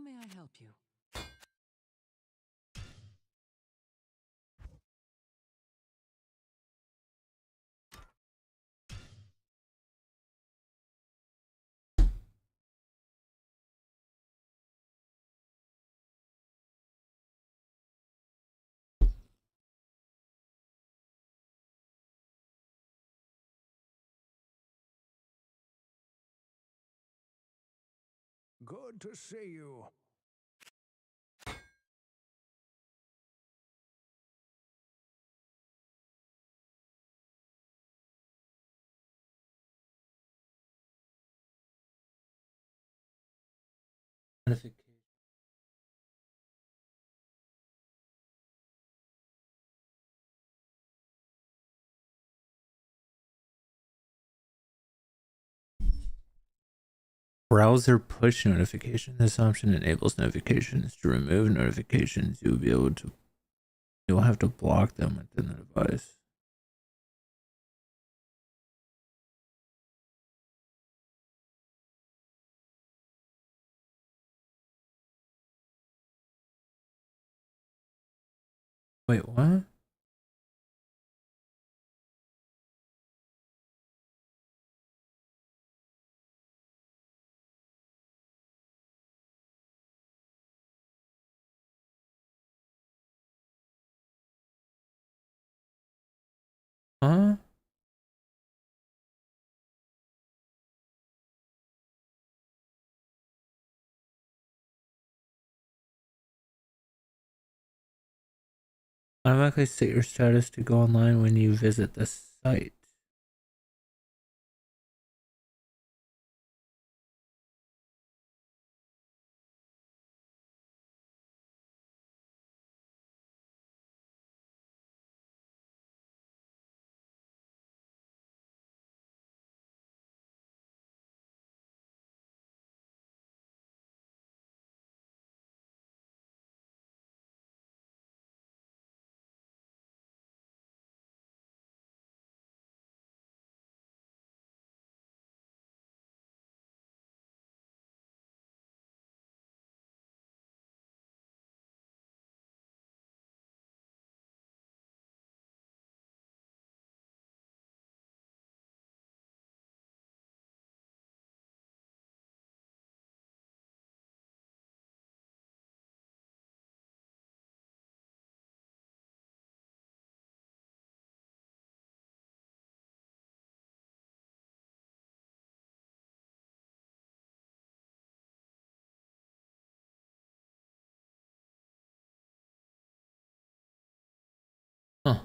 may I help you? Good to see you. Notification. Browser push notification. This option enables notifications. To remove notifications, you'll have to block them within the device. Wait, what? Huh? Automatically set your status to go online when you visit the site. Huh.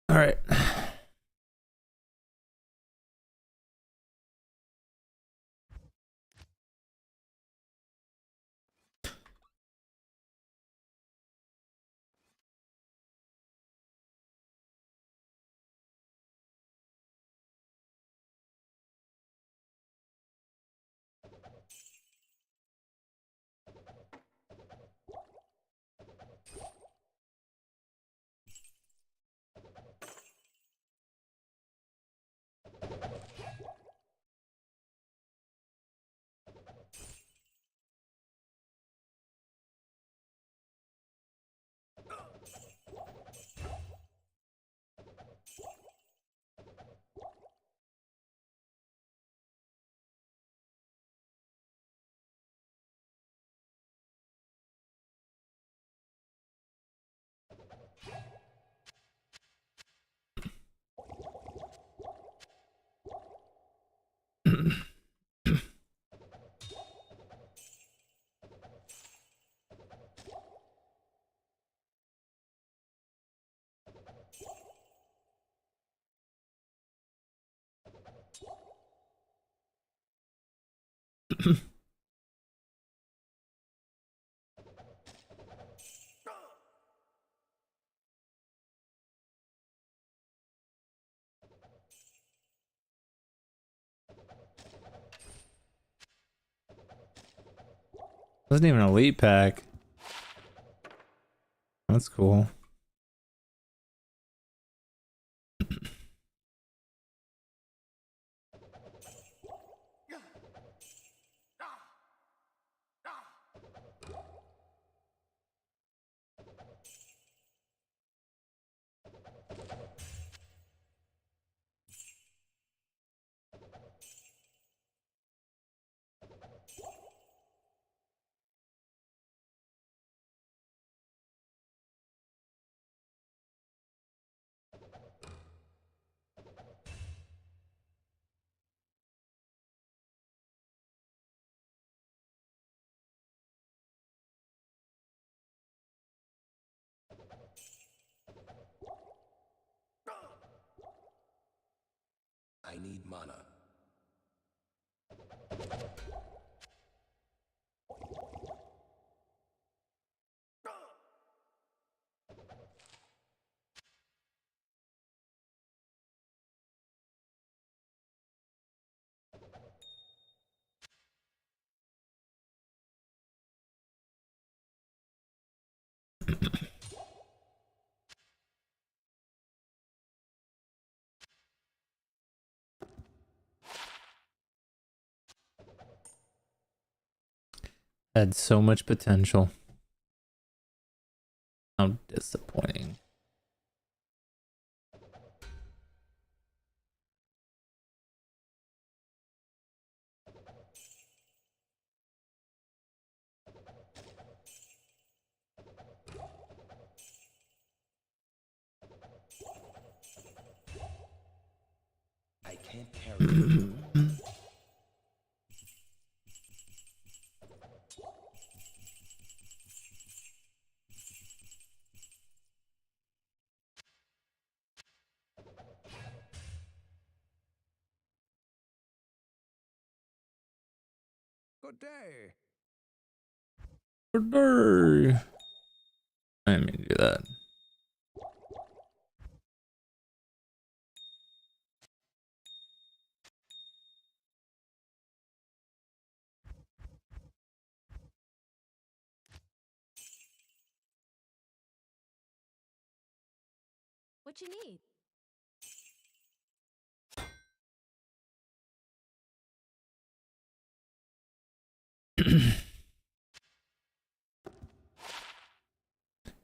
All right. Wasn't even an elite pack. That's cool. I need mana. Had so much potential. How disappointing. I can't carry it. Good day. I didn't mean to do that. What you need?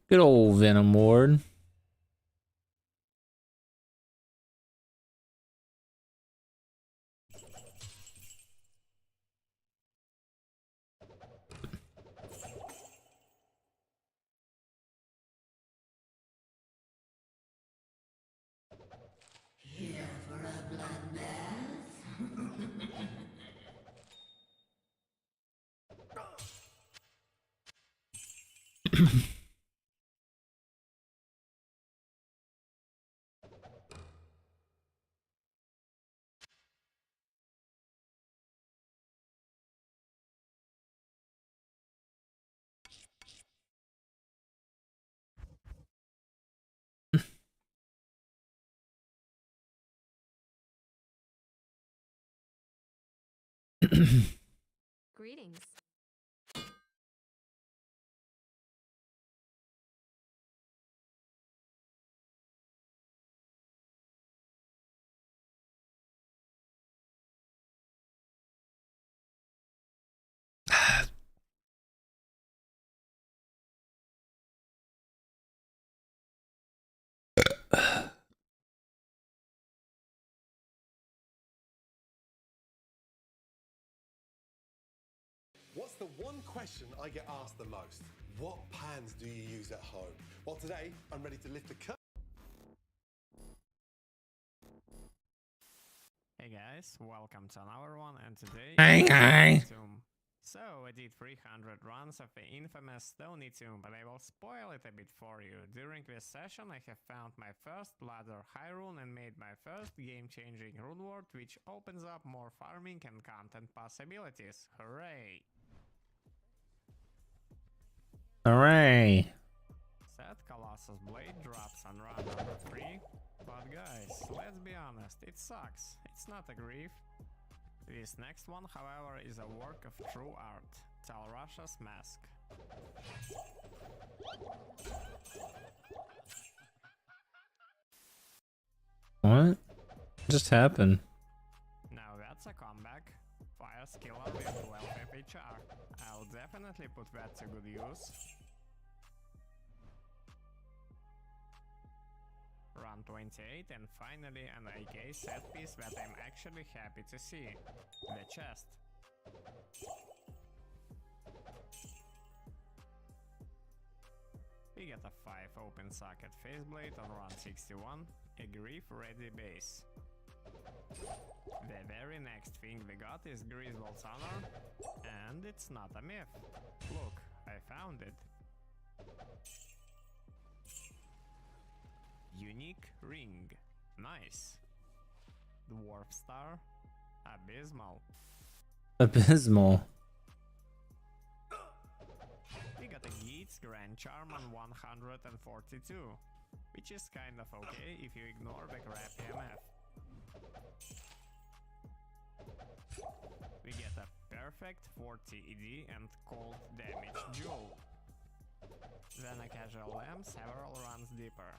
Good old Venom Ward. Here for a bloodbath? Greetings. What's the one question I get asked the most? What pans do you use at home? Well, today I'm ready to lift a curtain. Hey guys, welcome to another one, and today Hey, I'm hi. going to So I did 300 runs of the infamous Stony Tomb, but I will spoil it a bit for you. During this session I have found my first ladder high rune and made my first game-changing rune word, which opens up more farming and content possibilities. Hooray! Hooray! Set Colossus Blade drops on run number 3. But guys, let's be honest, it sucks. It's not a grief. This next one, however, is a work of true art. Tal Rasha's Mask. What just happened? Now that's a comeback. Fire skiller with 12 FHR. I'll definitely put that to good use. Run 28 and finally an AK set piece that I'm actually happy to see. The chest. We get a 5 open socket faceblade on run 61, a grief ready base. The very next thing we got is Griswold's Honor, and it's not a myth. Look, I found it. Unique ring. Nice. Dwarf star. Abysmal. Abysmal. We got a Geats Grand Charm on 142, which is kind of okay if you ignore the crappy MF. We get a perfect 40 ED and cold damage jewel. Then a casual lamp several runs deeper.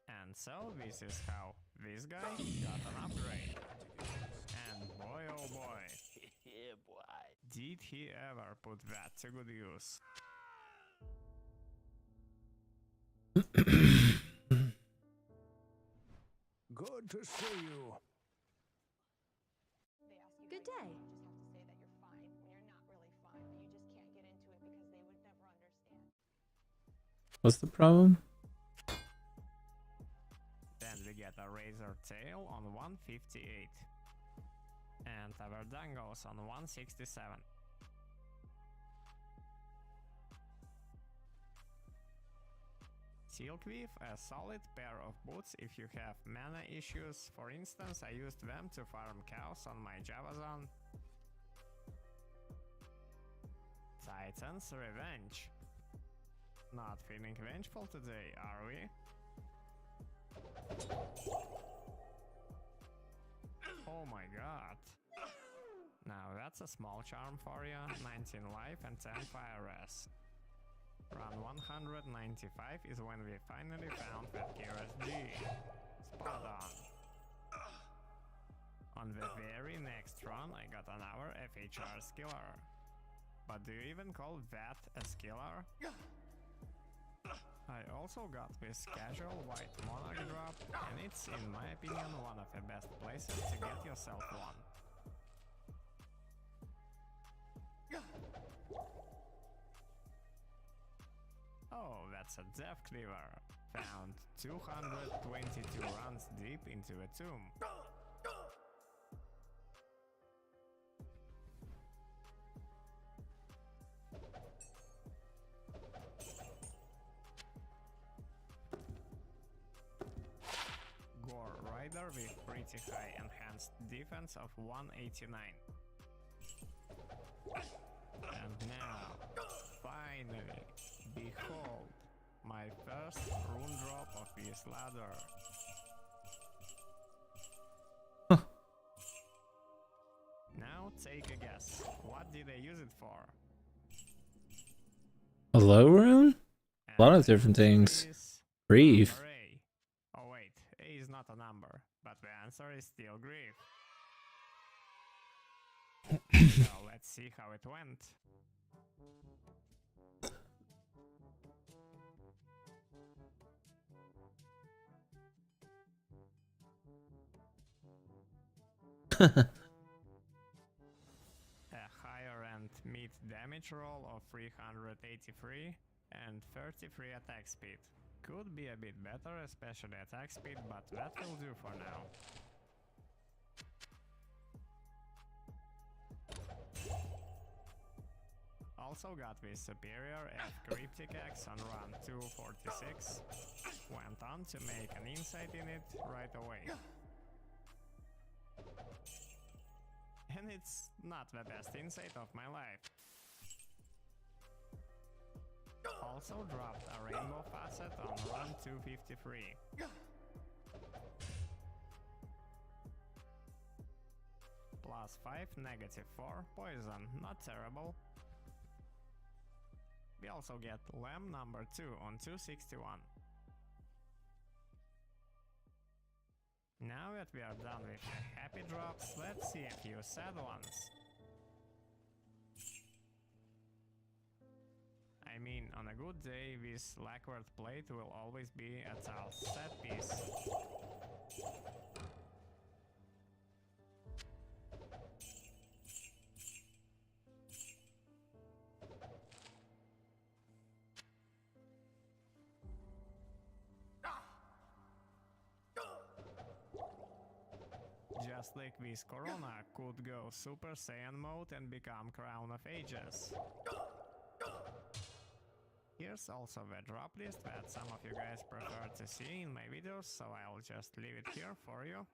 And so this is how this guy got an upgrade. And boy oh boy, Yeah, boy. did he ever put that to good use. Good to see you. They ask you Good how day. you just have to say that you're fine when you're not really fine, but you just can't get into it because they would never understand. What's the problem? Then we get a Razor Tail on 158. And a Verdangos on 167. Silkweave, a solid pair of boots if you have mana issues. For instance, I used them to farm cows on my Javazon. Titan's Revenge. Not feeling vengeful today, are we? Oh my god. Now that's a small charm for you, 19 life and 10 fire res. Run 195 is when we finally found that Kira's G. Spot on. On the very next run I got another FHR skiller. But do you even call that a skiller? I also got this casual white monarch drop, and it's in my opinion one of the best places to get yourself one. Oh, that's a Death Cleaver. Found 222 runs deep into a tomb. Gore Rider with pretty high enhanced defense of 189. And now, finally, behold, my first rune drop of this ladder. Now take a guess, what did I use it for? A low rune? A lot of And the different answer things. is Grief. number A. Oh wait, A is not a number, but the answer is still grief. So let's see how it went. A higher end mid damage roll of 383 and 33 attack speed. Could be a bit better, especially attack speed, but that will do for now. Also got the superior F cryptic X on run 246. Went on to make an insight in it right away. And it's not the best insight of my life. Also dropped a rainbow facet on run 253. +5, -4, poison, not terrible. We also get lamb number 2 on 261. Now that we are done with the happy drops, let's see a few sad ones. I mean, on a good day, this lacquered plate will always be a tough set piece. Just like this Corona could go Super Saiyan mode and become Crown of Ages. Here's also the drop list that some of you guys prefer to see in my videos, so I'll just leave it here for you.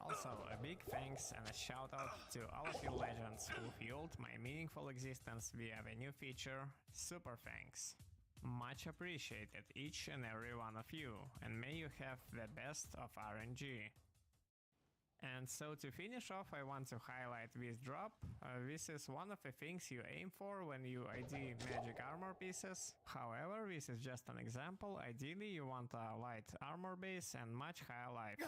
Also, a big thanks and a shout out to all of you legends who fueled my meaningful existence via the new feature, Super Thanks. Much appreciated, each and every one of you, and may you have the best of RNG. And so to finish off, I want to highlight this drop. This is one of the things you aim for when you ID magic armor pieces. However, this is just an example. Ideally, you want a light armor base and much higher life.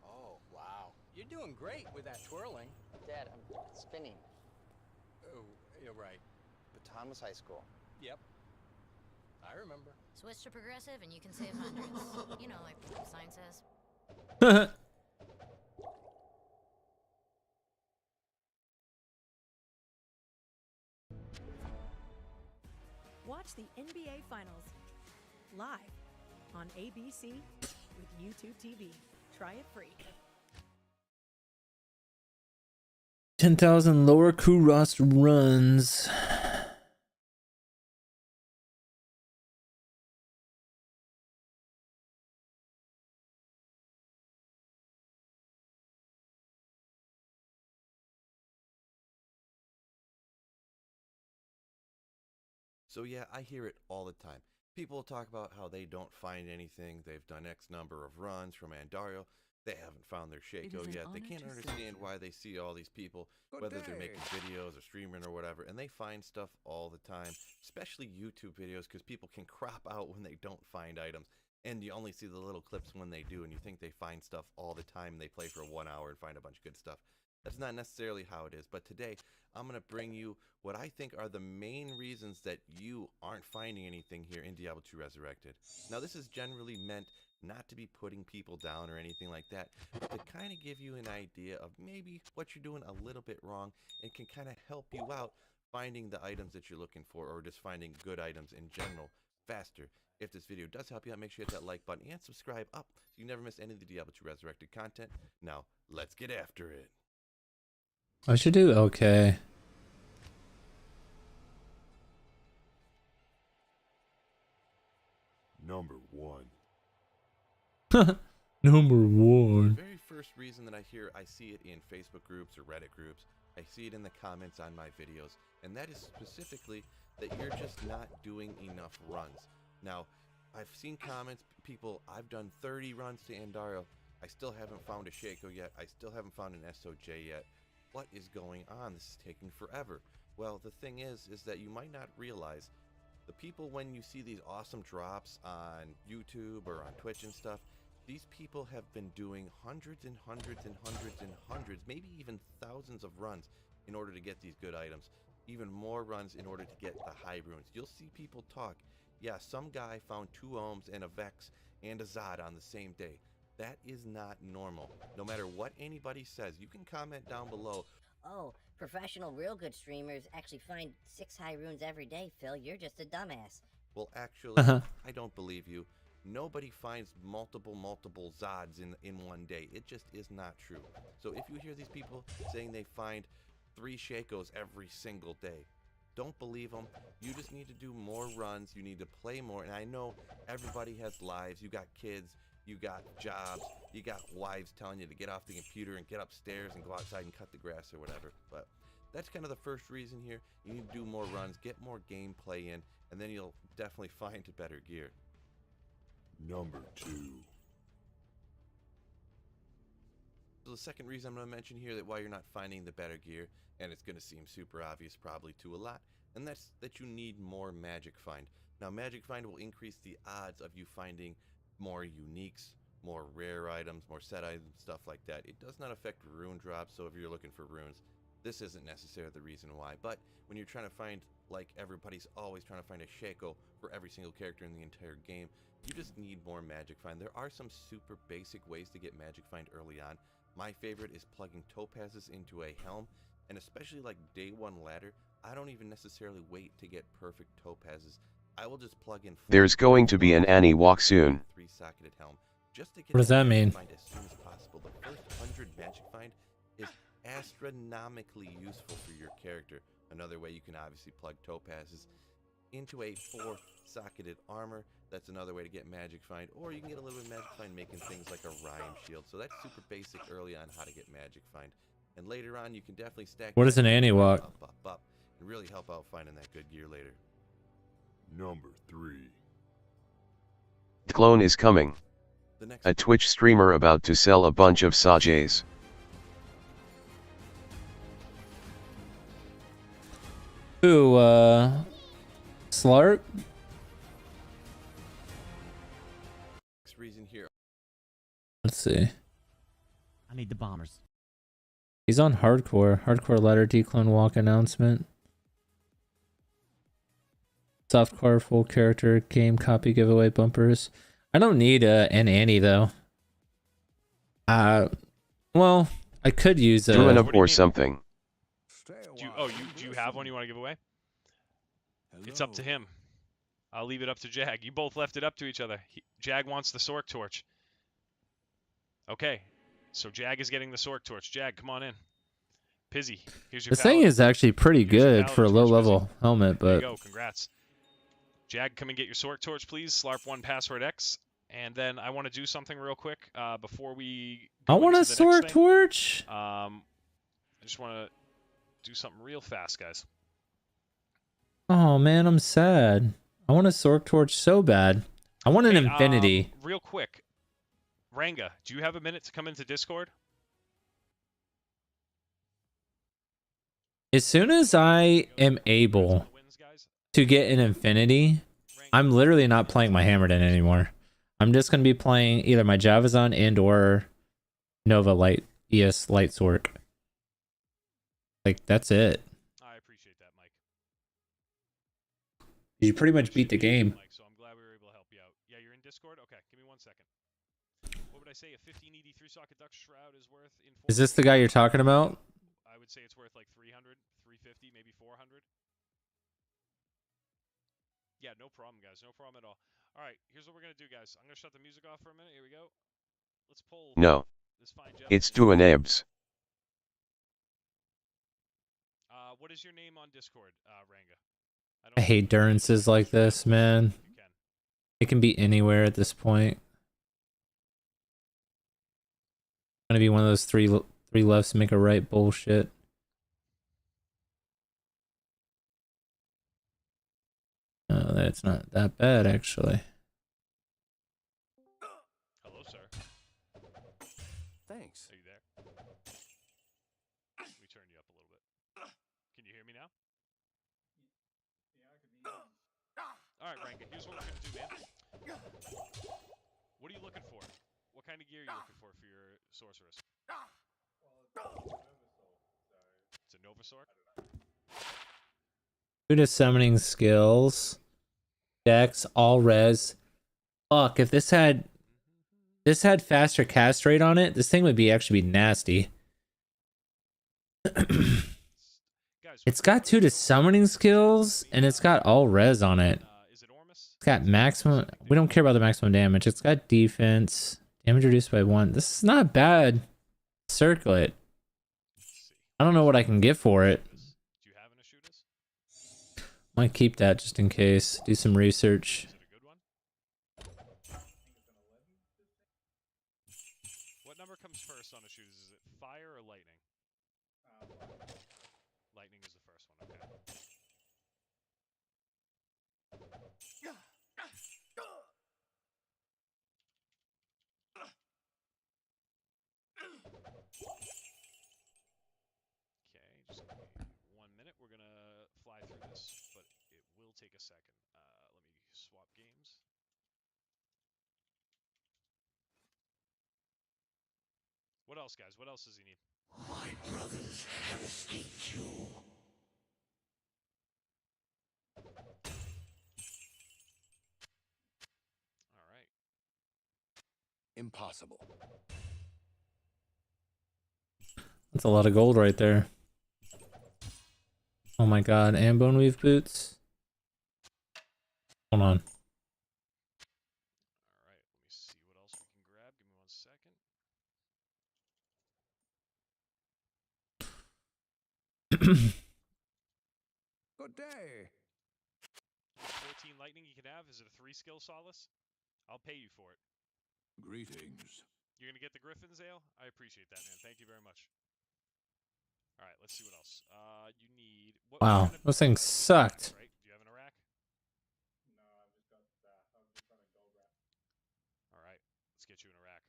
Oh, wow. You're doing great with that twirling. Dad, I'm spinning. Oh, you're right. Thomas High School. Yep. I remember. Switch to progressive and you can save hundreds. You know, like the sign says. Watch the NBA Finals live on ABC with YouTube TV. Try it free. 10,000 lower crew roster runs. So yeah, I hear it all the time. People talk about how they don't find anything. They've done X number of runs from Andario. They haven't found their Shaco yet. They can't understand why they see all these people, whether they're making videos or streaming or whatever, and they find stuff all the time, especially YouTube videos, because people can crop out when they don't find items, and you only see the little clips when they do, and you think they find stuff all the time, and they play for 1 hour and find a bunch of good stuff. That's not necessarily how it is, but today I'm going to bring you what I think are the main reasons that you aren't finding anything here in Diablo 2 Resurrected. Now, this is generally meant not to be putting people down or anything like that, but to kind of give you an idea of maybe what you're doing a little bit wrong and can kind of help you out finding the items that you're looking for, or just finding good items in general faster. If this video does help you out, make sure you hit that like button and subscribe up so you never miss any of the Diablo 2 Resurrected content. Now, let's get after it. I should do okay. Number The one. very first reason that I see it in Facebook groups or Reddit groups, I see it in the comments on my videos, and that is specifically that you're just not doing enough runs. Now, I've seen comments, people, I've done 30 runs to Andariel, I still haven't found a Shaco yet, I still haven't found an SOJ yet. What is going on? This is taking forever. Well, the thing is that you might not realize the people, when you see these awesome drops on YouTube or on Twitch and stuff, these people have been doing hundreds and hundreds and hundreds and hundreds, maybe even thousands of runs in order to get these good items. Even more runs in order to get the high runes. You'll see people talk. Yeah, some guy found 2 ohms and a Vex and a Zod on the same day. That is not normal. No matter what anybody says, you can comment down below. Oh, professional real good streamers actually find 6 high runes every day, Phil. You're just a dumbass. Well, actually, I don't believe you. Nobody finds multiple Zods in one day. It just is not true. So if you hear these people saying they find 3 Shakos every single day, don't believe them. You just need to do more runs. You need to play more. And I know everybody has lives. You got kids. You got jobs. You got wives telling you to get off the computer and get upstairs and go outside and cut the grass or whatever. But that's kind of the first reason here. You need to do more runs, get more gameplay in, and then you'll definitely find better gear. Number 2. So the second reason I'm going to mention here that why you're not finding the better gear, and it's going to seem super obvious probably to a lot, and that's that you need more Magic Find. Now, Magic Find will increase the odds of you finding more uniques, more rare items, more set items, stuff like that. It does not affect rune drops, so if you're looking for runes, this isn't necessarily the reason why. But when you're trying to find, like everybody's always trying to find a Shaco for every single character in the entire game, you just need more Magic Find. There are some super basic ways to get Magic Find early on. My favorite is plugging topazes into a helm, and especially like day 1 ladder, I don't even necessarily wait to get perfect topazes. I will just plug in. There's going to be an Annie walk soon. 3-socketed helm, just to get What does that mean? Find as soon as possible. The first 100 Magic Find is astronomically useful for your character. Another way you can obviously plug topazes into a 4-socketed armor. That's another way to get Magic Find, or you can get a little bit of Magic Find making things like a Rhyme Shield. So that's super basic early on how to get Magic Find. And later on, you can definitely stack. What is an anti-walk? Up, and really help out finding that good gear later. Number 3. Clone is coming. A Twitch streamer about to sell a bunch of Sajays. Ooh, Slark? Next reason here. Let's see. I need the bombers. He's on hardcore. Hardcore ladder declone walk announcement. Softcore full character game copy giveaway bumpers. I don't need an Annie though. Well, I could use Do an up or something. Do you have one you want to give away? It's up to him. I'll leave it up to Jag. You both left it up to each other. Jag wants the Sork Torch. Okay, so Jag is getting the Sork Torch. Jag, come on in. Pizzy, here's your This thing is actually pretty good for a low level helmet, There you but go, congrats. Jag, come and get your Sork Torch, pleplease. Slarp1 password X. And then I want to do something real quick before we I go want a into the next Sork thing. Torch. I just want to do something real fast, guys. Oh man, I'm sad. I want a Sork Torch so bad. I want an infinity. Real quick, Ranga, do you have a minute to come into Discord? As soon as I am able to get an infinity, I'm literally not playing my Hammerden anymore. I'm just going to be playing either my Javazon and or Nova Light ES Light Sork. Like, that's it. I appreciate that, Mike. You pretty much beat the game. Mike, so I'm glad we were able to help you out. Yeah, you're in Discord? Okay, give me 1 second. What would I say? A 15 ED 3-socket duck shroud is worth in Is this the guy you're talking about? I would say it's worth like 300, 350, maybe 400. Yeah, no problem, guys. No problem at all. All right, here's what we're going to do, guys. I'm going to shut the music off for a minute. Here we go. Let's pull No. this fine gentleman. It's doing abs. What is your name on Discord, Ranga? I hate durances like this, man. It can be anywhere at this point. Gonna be one of those three lefts make a right bullshit. Oh, that's not that bad actually. Hello, sir. Thanks. Are you there? Let me turn you up a little bit. Can you hear me now? All right, Ranka, here's what we're gonna do, man. What are you looking for? What kind of gear are you looking for your sorceress? It's a Nova Sword. Due to summoning skills, Dex, all res. Fuck, if this had faster cast rate on it, this thing would actually be nasty. It's got 2 to summoning skills, and it's got all res on it. It's got maximum. We don't care about the maximum damage. It's got defense. Damage reduced by 1. This is not bad. Circlet. I don't know what I can get for it. Do you have an Ashudas? Might keep that just in case. Do some research. Is it a good one? What number comes first on Ashudas? Is it fire or lightning? Lightning is the first one, okay. Okay, just give me 1 minute. We're gonna fly through this, but it will take a second. Let me swap games. What else, guys? What else does he need? My brothers have escaped you. All right. Impossible. That's a lot of gold right there. Oh my god, and bone weave boots. Hold on. All right, let me see what else we can grab. Give me 1 second. Good day. 14 lightning you can have. Is it a 3-skill solace? I'll pay you for it. Greetings. You're gonna get the Griffin's Ale? I appreciate that, man. Thank you very much. All right, let's see what else. You need. Wow, those things sucked. Right? Do you have an Iraq? All right, let's get you an Iraq.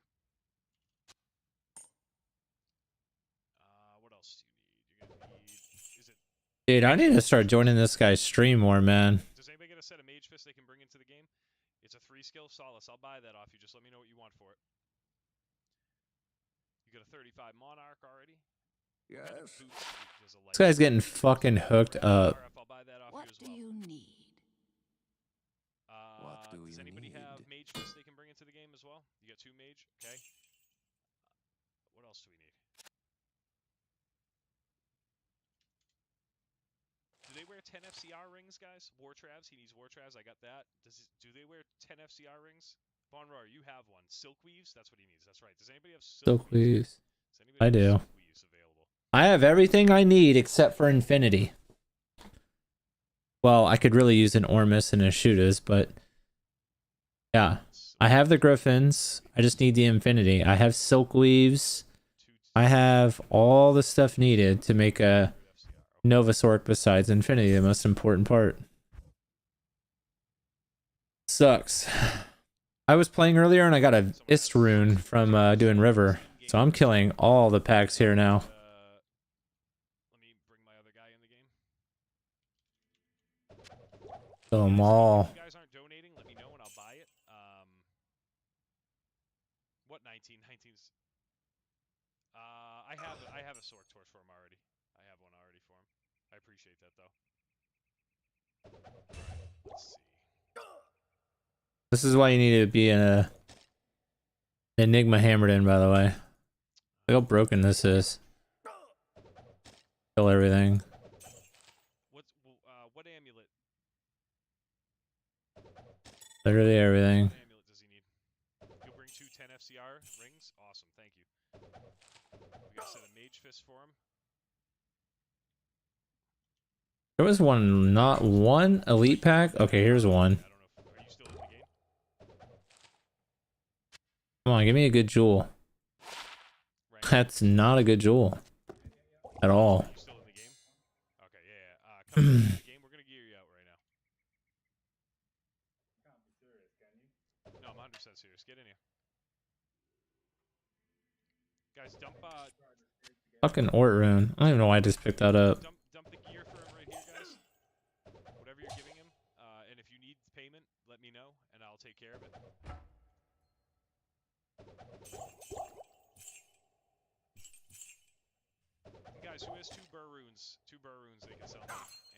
What else do you need? You're gonna need. Is it? Dude, I need to start joining this guy's stream more, man. Does anybody get a set of Mage Fist they can bring into the game? It's a 3-skill solace. I'll buy that off you. Just let me know what you want for it. You got a 35 Monarch already? Yes. This guy's getting fucking hooked up. What do you need? Does anybody have Mage Fist they can bring into the game as well? You got 2 Mage? Okay. What else do we need? Do they wear 10 FCR rings, guys? War Travs? He needs War Travs. I got that. Do they wear 10 FCR rings? Von Roar, you have one. Silk Weaves? That's what he needs. That's right. Does anybody have Silk Weaves? I Have do. Silk Weaves available? I have everything I need except for Infinity. Well, I could really use an Ormus and a Ashudas, but yeah. I have the Griffins. I just need the Infinity. I have Silk Weaves. I have all the stuff needed to make a Nova Sork besides Infinity, the most important part. Sucks. I was playing earlier and I got a Ist rune from doing River. So I'm killing all the packs here now. Let me bring my other guy in the game. Kill them all. If you guys aren't donating, let me know and I'll buy it. What 19? 19's. I have a Sork Torch for him already. I have one already for him. I appreciate that though. Let's see. This is why you need to be in a Enigma hammered in, by the way. Look how broken this is. Kill everything. What amulet? Literally everything. What amulet does he need? You'll bring 2 10 FCR rings? Awesome, thank you. We got a set of Mage Fist for him. There was not one elite pack? Okay, here's one. I don't know. Are you still in the game? Come on, give me a good jewel. That's not a good jewel at all. You still in the game? Okay, yeah. Come into the game. We're gonna gear you out right now. No, I'm 100% serious. Get in here, guys. Dump. Fucking Ort rune. I don't even know why I just picked that up. Dump the gear for him right here, guys. Whatever you're giving him. And if you need payment, let me know, and I'll take care of it. And guys, who has 2 burr runes? 2 burr runes they can sell me.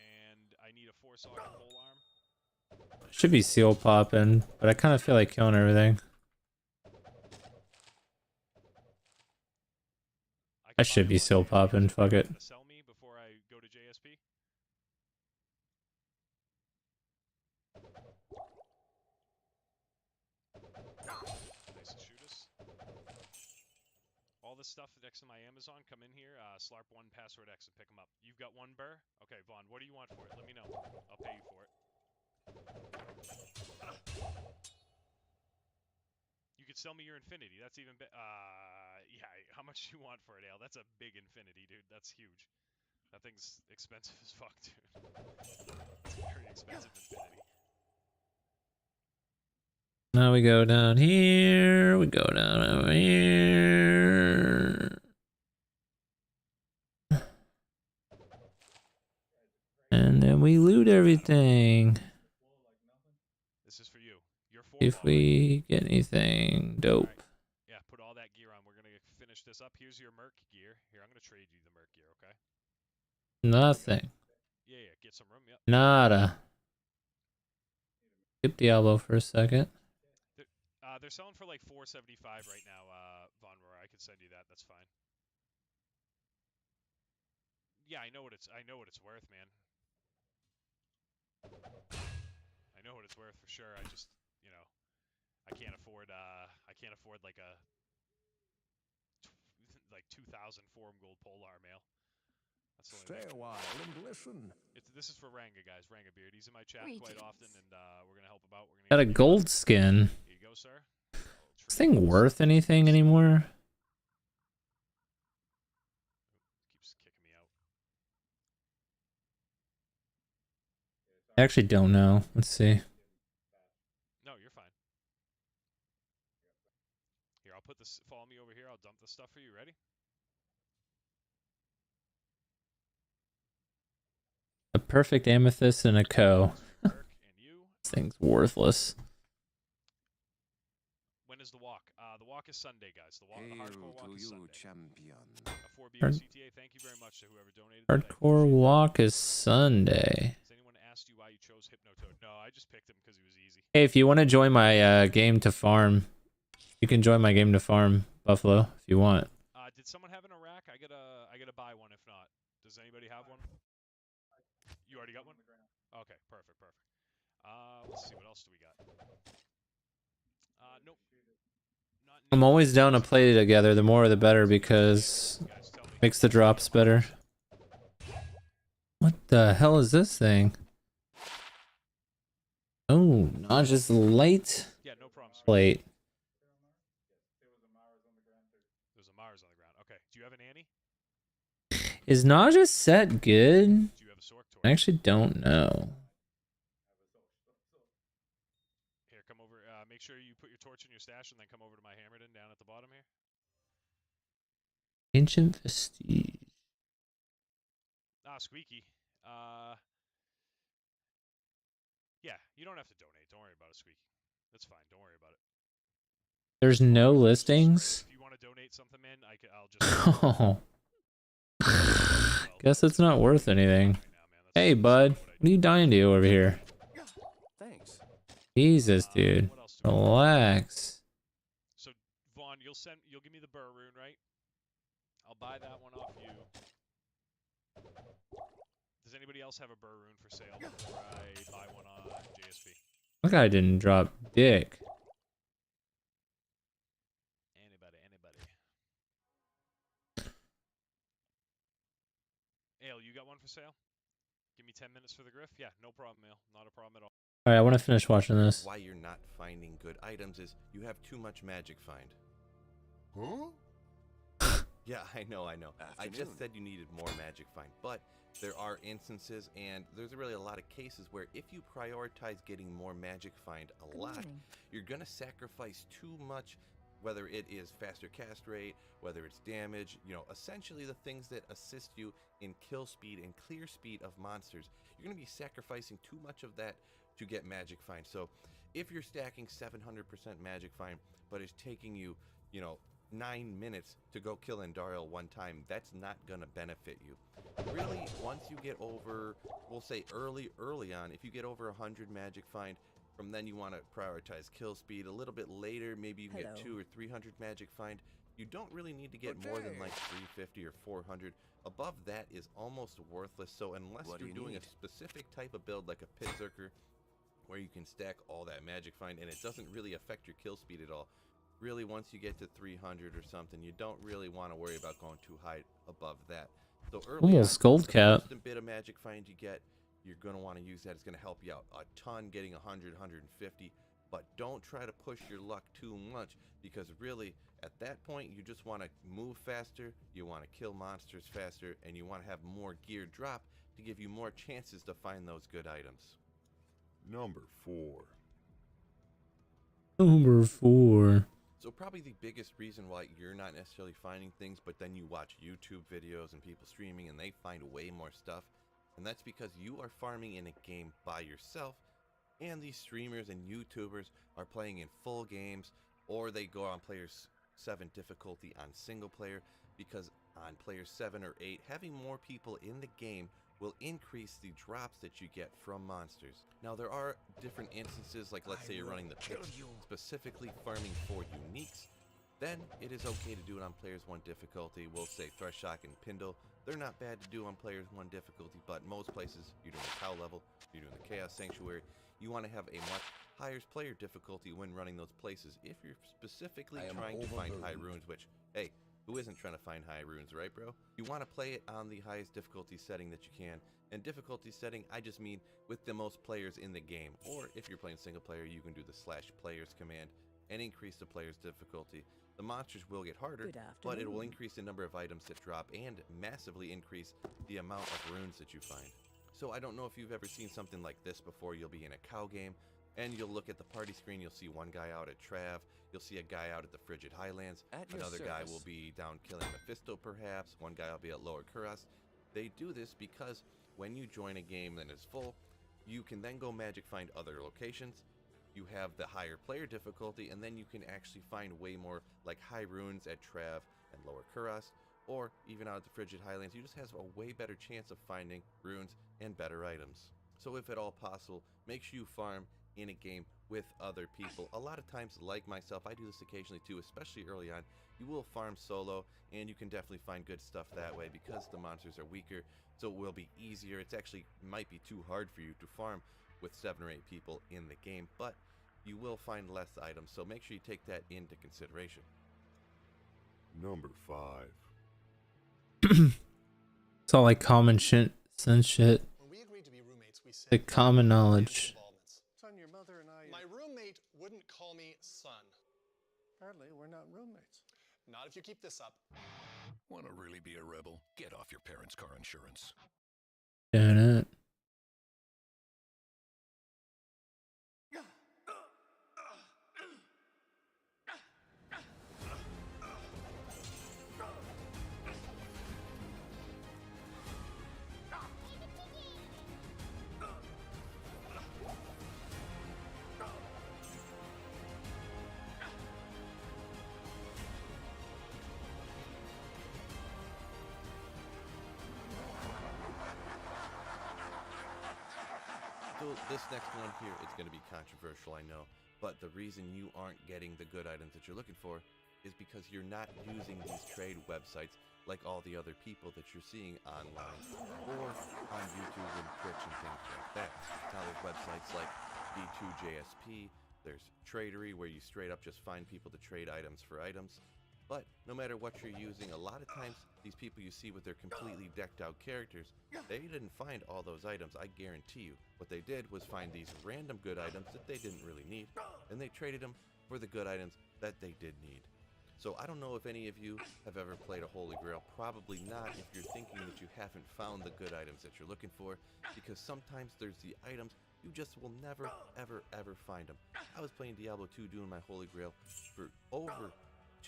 And I need a 4-socket pole arm. Should be seal popping, but I kind of feel like killing everything. I should be seal popping. Fuck it. Sell me before I go to JSP. Nice to shoot us. All this stuff next to my Amazon, come in here, slarp 1 password X and pick them up. You've got 1 burr? Okay, Vaughn, what do you want for it? Let me know. I'll pay you for it. You could sell me your infinity. That's even yeah, how much do you want for it, Ale? That's a big infinity, dude. That's huge. That thing's expensive as fuck, dude. It's a very expensive infinity. Now we go down here. We go down over here. And then we loot everything. This is for you. If we get anything dope. Right. Yeah, put all that gear on. We're gonna finish this up. Here's your merc gear. Here, I'm gonna trade you the merc gear, okay? Nothing. Yeah, get some room. Yep. Nada. Skip Diablo for a second. They're selling for like $475 right now, Von Roar. I could send you that. That's fine. Yeah, I know what it's worth, man. I know what it's worth for sure. I just, you know, I can't afford like a 2,000 forum gold polar mail. That's the Stay a while and listen. This is for Ranga, guys. Ranga Beard. He's in my chat quite often, and we're gonna help him out. Got a gold skin. Here you go, sir. Is this thing worth anything anymore? Keeps kicking me out. I actually don't know. Let's see. No, you're fine. Here, I'll put this. Follow me over here. I'll dump the stuff for you. Ready? A perfect amethyst and a co. This thing's worthless. When is the walk? The walk is Sunday, guys. The hardcore walk is Sunday. Champion. A 4BO CTA. Thank you very much to whoever donated. Hardcore walk is Sunday. Has anyone asked you why you chose Hypnotoad? No, I just picked him because he was easy. Hey, if you want to join my game to farm, you can join my game to farm, Buffalo, if you want. Did someone have an Iraq? I gotta buy one. If not, does anybody have one? You already got one? Okay, perfect. Let's see, what else do we got? Nope. I'm always down to play together. The more the better, because it makes the drops better. What the hell is this thing? Oh, Naj's light plate. There's a Mars on the ground. Okay, do you have an Annie? Is Naja's set good? Do you have a Sork torch? I actually don't know. Here, come over. Make sure you put your torch in your stash and then come over to my Hammerden down at the bottom here. Ancient Vestige. Squeaky. Yeah, you don't have to donate. Don't worry about it, Squeaky. That's fine. Don't worry about it. There's no listings? If you want to donate something, man, I'll just... Oh. Guess it's not worth anything. Hey, bud. What are you dying to over here? Thanks. Jesus, dude. Relax. So, Vaughn, you'll give me the burr rune, right? I'll buy that one off you. Does anybody else have a burr rune for sale before I buy one on JSP? That guy didn't drop dick. Anybody. Ale, you got one for sale? Give me 10 minutes for the griff? Yeah, no problem, Ale. Not a problem at all. Alright, I want to finish watching this. Why you're not finding good items is you have too much magic find. Huh? Yeah, I know. I just said you needed more magic find, but there are instances and there's really a lot of cases where if you prioritize getting more magic find a lot, you're gonna sacrifice too much, whether it is faster cast rate, whether it's damage, essentially the things that assist you in kill speed and clear speed of monsters. You're gonna be sacrificing too much of that to get magic find. So if you're stacking 700% magic find, but it's taking you, 9 minutes to go kill Andariel one time, that's not gonna benefit you. Really, once you get over, we'll say early on, if you get over 100 magic find, from then you want to prioritize kill speed. A little bit later, maybe you can get 200 or 300 magic find. You don't really need to get more than like 350 or 400. Above that is almost worthless. So unless you're doing a specific type of build like a Pit Zerker, where you can stack all that magic find and it doesn't really affect your kill speed at all, really once you get to 300 or something, you don't really want to worry about going too high above that. So early almost gold cap. The bit of magic find you get, you're going to want to use that. It's going to help you out a ton getting 100, 150, but don't try to push your luck too much, because really at that point you just want to move faster, you want to kill monsters faster, and you want to have more gear drop to give you more chances to find those good items. Number 4. Number 4. So probably the biggest reason why you're not necessarily finding things, but then you watch YouTube videos and people streaming and they find way more stuff, and that's because you are farming in a game by yourself, and these streamers and YouTubers are playing in full games, or they go on player 7 difficulty on single player, because on player 7 or 8, having more people in the game will increase the drops that you get from monsters. Now there are different instances, like let's say you're running the pit, specifically farming for uniques, then it is okay to do it on players 1 difficulty. We'll say Threshock and Pindle, they're not bad to do on players 1 difficulty, but most places, you're doing the Cow level, you're doing the Chaos Sanctuary, you want to have a much higher player difficulty when running those places if you're specifically trying to find high runes, which, hey, who isn't trying to find high runes, right, bro? You want to play it on the highest difficulty setting that you can. And difficulty setting, I just mean with the most players in the game. Or if you're playing single player, you can do the /players command and increase the player's difficulty. The monsters will get harder, but it will increase the number of items that drop and massively increase the amount of runes that you find. So I don't know if you've ever seen something like this before. You'll be in a cow game, and you'll look at the party screen, you'll see one guy out at Trav, you'll see a guy out at the Frigid Highlands, another guy will be down killing Mephisto perhaps, one guy will be at Lower Kuras. They do this because when you join a game that is full, you can then go magic find other locations, you have the higher player difficulty, and then you can actually find way more like high runes at Trav and Lower Kuras, or even out at the Frigid Highlands. You just have a way better chance of finding runes and better items. So if at all possible, make sure you farm in a game with other people. A lot of times, like myself, I do this occasionally too, especially early on, you will farm solo, and you can definitely find good stuff that way because the monsters are weaker, so it will be easier. It's actually might be too hard for you to farm with 7 or 8 people in the game, but you will find less items, so make sure you take that into consideration. Number 5. It's all like common sense shit. When we agreed to be roommates, we said Like common knowledge. Son, your mother and I... My roommate wouldn't call me son. Apparently, we're not roommates. Not if you keep this up. Want to really be a rebel? Get off your parents' car insurance. Damn it. So this next one here is going to be controversial, I know, but the reason you aren't getting the good items that you're looking for is because you're not using these trade websites like all the other people that you're seeing online or on YouTube and Twitch and things like that. Now there's websites like D2JSP, there's Tradery where you straight up just find people to trade items for items. But no matter what you're using, a lot of times these people you see with their completely decked out characters, they didn't find all those items, I guarantee you. What they did was find these random good items that they didn't really need, and they traded them for the good items that they did need. So I don't know if any of you have ever played a Holy Grail. Probably not if you're thinking that you haven't found the good items that you're looking for, because sometimes there's the items you just will never, ever, ever find them. I was playing Diablo 2 doing my Holy Grail for over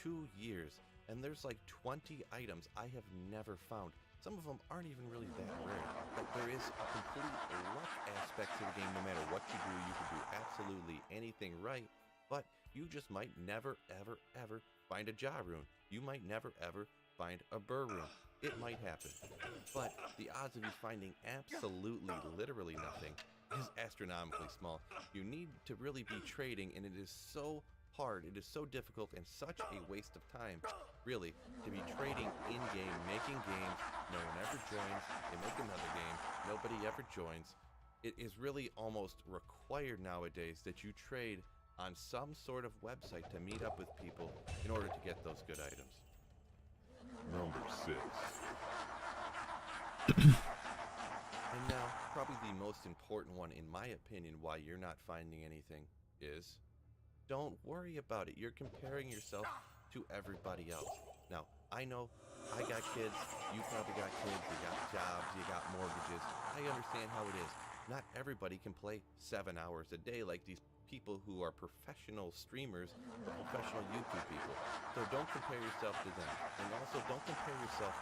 2 years, and there's like 20 items I have never found. Some of them aren't even really that rare, but there is a complete luck aspect to the game. No matter what you do, you can do absolutely anything right, but you just might never, ever, ever find a Jah rune. You might never, ever find a Burr rune. It might happen, but the odds of you finding absolutely, literally nothing is astronomically small. You need to really be trading, and it is so hard, it is so difficult, and such a waste of time, really, to be trading in-game, making games, no one ever joins, they make another game, nobody ever joins. It is really almost required nowadays that you trade on some sort of website to meet up with people in order to get those good items. Number 6. And now, probably the most important one, in my opinion, why you're not finding anything is, don't worry about it. You're comparing yourself to everybody else. Now, I know I got kids, you probably got kids, you got jobs, you got mortgages. I understand how it is. Not everybody can play 7 hours a day like these people who are professional streamers or professional YouTube people. So don't compare yourself to them. And also don't compare yourself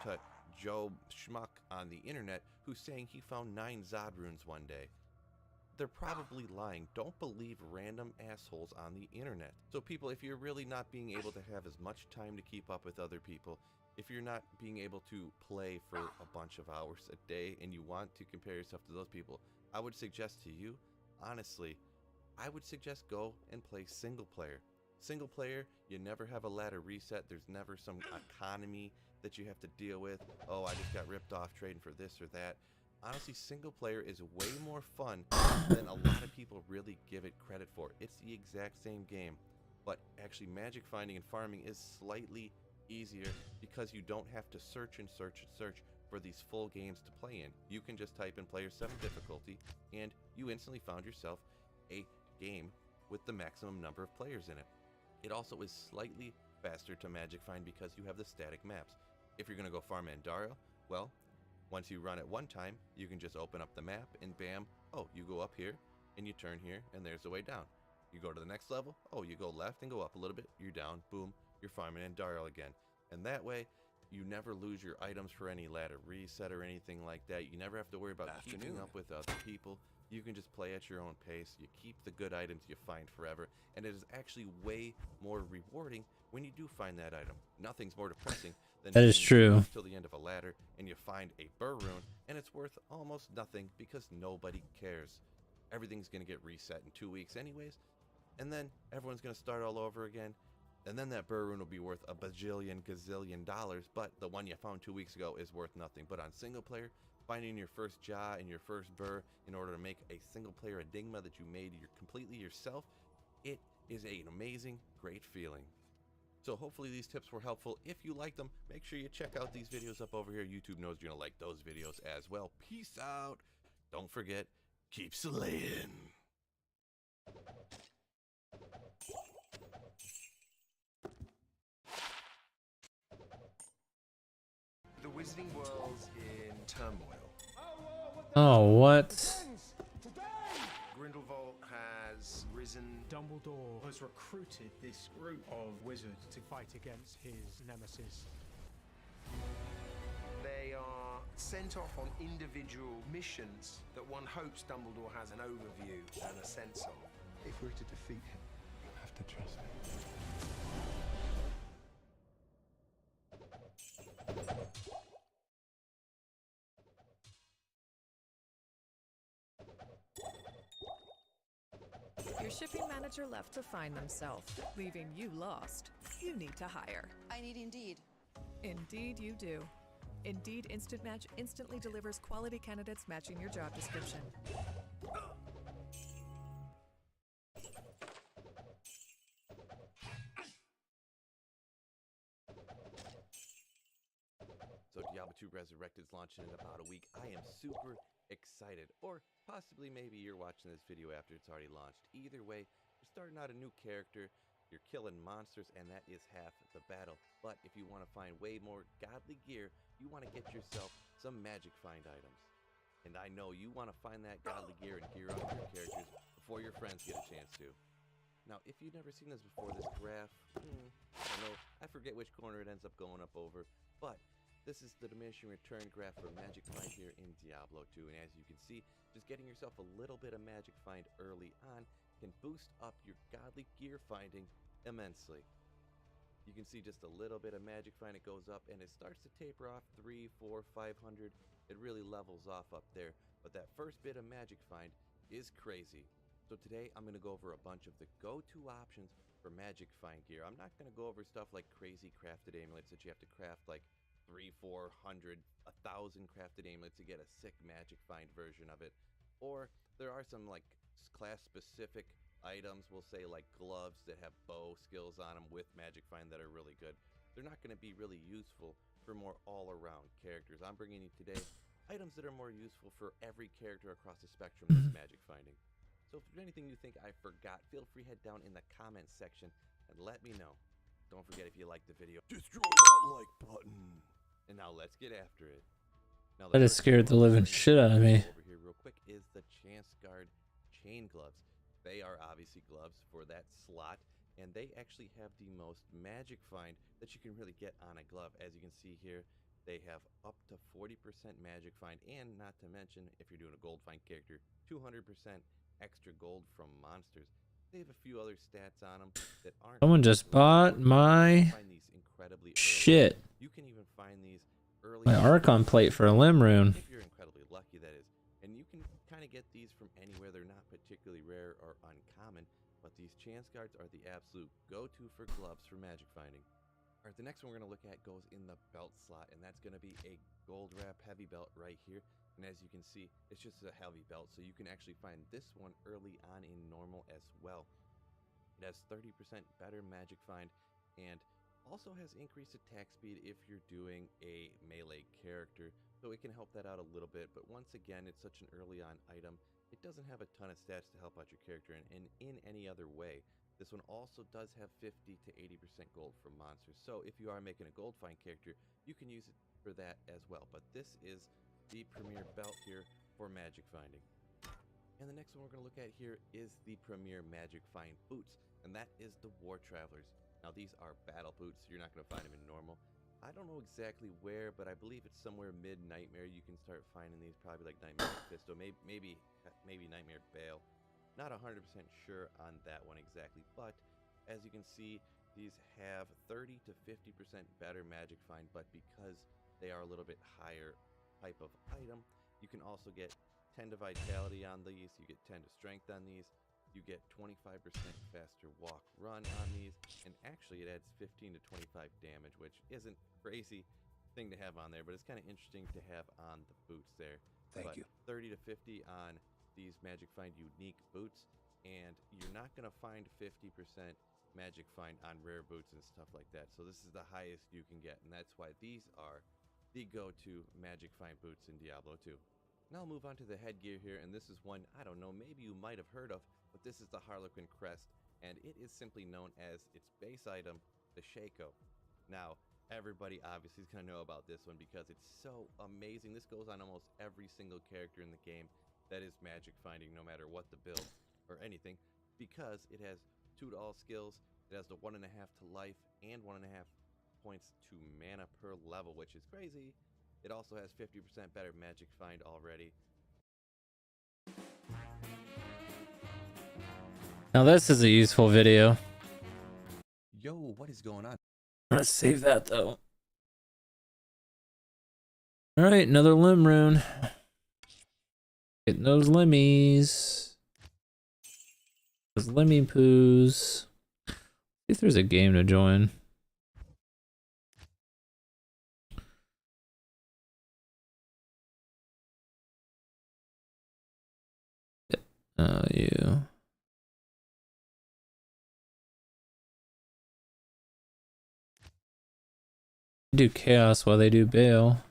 to Joe Schmuck on the internet who's saying he found 9 Zod runes one day. They're probably lying. Don't believe random assholes on the internet. So people, if you're really not being able to have as much time to keep up with other people, if you're not being able to play for a bunch of hours a day and you want to compare yourself to those people, I would suggest to you, honestly, I would suggest go and play single player. Single player, you never have a ladder reset. There's never some economy that you have to deal with. Oh, I just got ripped off trading for this or that. Honestly, single player is way more fun than a lot of people really give it credit for. It's the exact same game, but actually magic finding and farming is slightly easier because you don't have to search and search and search for these full games to play in. You can just type in player 7 difficulty and you instantly found yourself a game with the maximum number of players in it. It also is slightly faster to magic find because you have the static maps. If you're going to go farm Andariel, well, once you run it one time, you can just open up the map and bam, oh, you go up here and you turn here and there's the way down. You go to the next level, oh, you go left and go up a little bit, you're down, boom, you're farming Andariel again. And that way, you never lose your items for any ladder reset or anything like that. You never have to worry about keeping up with other people. You can just play at your own pace. You keep the good items you find forever. And it is actually way more rewarding when you do find that item. Nothing's more depressing than that is true till the end of a ladder and you find a Burr rune and it's worth almost nothing because nobody cares. Everything's going to get reset in 2 weeks anyways. And then everyone's going to start all over again. And then that Burr rune will be worth a bajillion gazillion dollars, but the one you found 2 weeks ago is worth nothing. But on single player, finding your first Jah and your first Burr in order to make a single player enigma that you made completely yourself, it is an amazing, great feeling. So hopefully these tips were helpful. If you like them, make sure you check out these videos up over here. YouTube knows you're gonna like those videos as well. Peace out. Don't forget, keep slaying. The Wizarding World's in turmoil. Oh, what? Grindelwald has risen. Dumbledore has recruited this group of wizards to fight against his nemesis. They are sent off on individual missions that one hopes Dumbledore has an overview and a sense of. If we're to defeat him, you'll have to trust me. Your shipping manager left to find themselves, leaving you lost. You need to hire. I need Indeed. Indeed you do. Indeed Instant Match instantly delivers quality candidates matching your job description. So Diablo 2 Resurrected is launching in about a week. I am super excited. Or possibly maybe you're watching this video after it's already launched. Either way, you're starting out a new character. You're killing monsters, and that is half the battle. But if you want to find way more godly gear, you want to get yourself some magic find items. And I know you want to find that godly gear and gear up your characters before your friends get a chance to. Now, if you've never seen this before, this graph, I don't know, I forget which corner it ends up going up over, but this is the diminishing return graph for magic find here in Diablo 2. And as you can see, just getting yourself a little bit of magic find early on can boost up your godly gear finding immensely. You can see just a little bit of magic find, it goes up and it starts to taper off 3, 4, 500. It really levels off up there, but that first bit of magic find is crazy. So today I'm going to go over a bunch of the go-to options for magic find gear. I'm not going to go over stuff like crazy crafted amulets that you have to craft like 300, 400, 1,000 crafted amulets to get a sick magic find version of it. Or there are some like class specific items, we'll say like gloves that have bow skills on them with magic find that are really good. They're not going to be really useful for more all-around characters. I'm bringing you today items that are more useful for every character across the spectrum that's magic finding. So if there's anything you think I forgot, feel free head down in the comments section and let me know. Don't forget, if you like the video, destroy that like button. And now let's get after it. Now, That has scared the living shit out of me. Over here real quick is the Chance Guard chain gloves. They are obviously gloves for that slot, and they actually have the most magic find that you can really get on a glove. As you can see here, they have up to 40% magic find, and not to mention, if you're doing a gold find character, 200% extra gold from monsters. They have a few other stats on them that aren't. Someone just bought my shit. You can even find these early. My Archon plate for a limb rune. If you're incredibly lucky, that is. And you can kind of get these from anywhere. They're not particularly rare or uncommon, but these Chance Guards are the absolute go-to for gloves for magic finding. All right, the next one we're going to look at goes in the belt slot, and that's going to be a gold wrap heavy belt right here. And as you can see, it's just a heavy belt, so you can actually find this one early on in normal as well. It has 30% better magic find, and also has increased attack speed if you're doing a melee character, so it can help that out a little bit. But once again, it's such an early on item, it doesn't have a ton of stats to help out your character in any other way. This one also does have 50 to 80% gold from monsters, so if you are making a gold find character, you can use it for that as well. But this is the premier belt here for magic finding. And the next one we're going to look at here is the premier magic find boots, and that is the War Travelers. Now these are battle boots, you're not going to find them in normal. I don't know exactly where, but I believe it's somewhere mid-Nightmare. You can start finding these, probably like Nightmare Mephisto, maybe Nightmare Bale. Not 100% sure on that one exactly, but as you can see, these have 30 to 50% better magic find, but because they are a little bit higher type of item, you can also get 10 to vitality on these, you get 10 to strength on these, you get 25% faster walk run on these, and actually it adds 15 to 25 damage, which isn't crazy thing to have on there, but it's kind of interesting to have on the boots there. Thank you. 30 to 50 on these magic find unique boots, and you're not going to find 50% magic find on rare boots and stuff like that. So this is the highest you can get, and that's why these are the go-to magic find boots in Diablo 2. Now I'll move on to the headgear here, and this is one, I don't know, maybe you might have heard of, but this is the Harlequin Crest, and it is simply known as its base item, the Shaco. Now, everybody obviously is going to know about this one because it's so amazing. This goes on almost every single character in the game that is magic finding, no matter what the build or anything, because it has 2 to all skills, it has the 1.5 to life, and 1.5 points to mana per level, which is crazy. It also has 50% better magic find already. Now this is a useful video. Yo, what is going on? Let's save that though. Alright, another limb rune. Getting those limmies. Those limmy poos. See if there's a game to join. You. Do chaos while they do bail.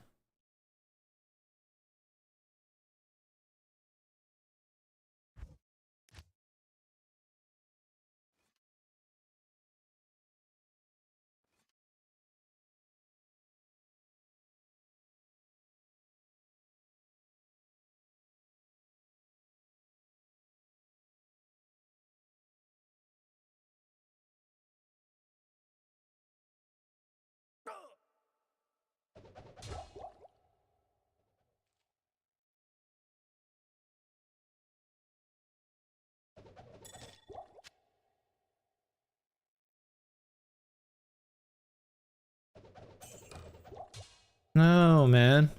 No, man.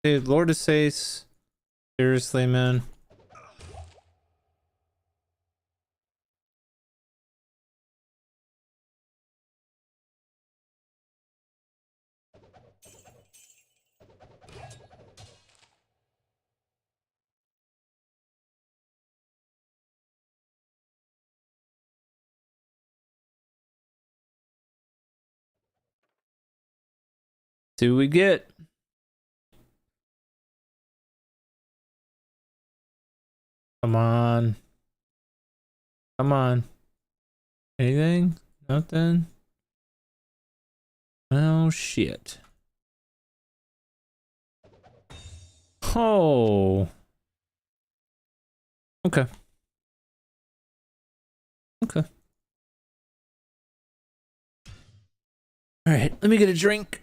Dude, Lord of Sace. Seriously, man. See what we get. Come on. Come on. Anything? Nothing? Oh, shit. Oh. Okay. Okay. All right, let me get a drink.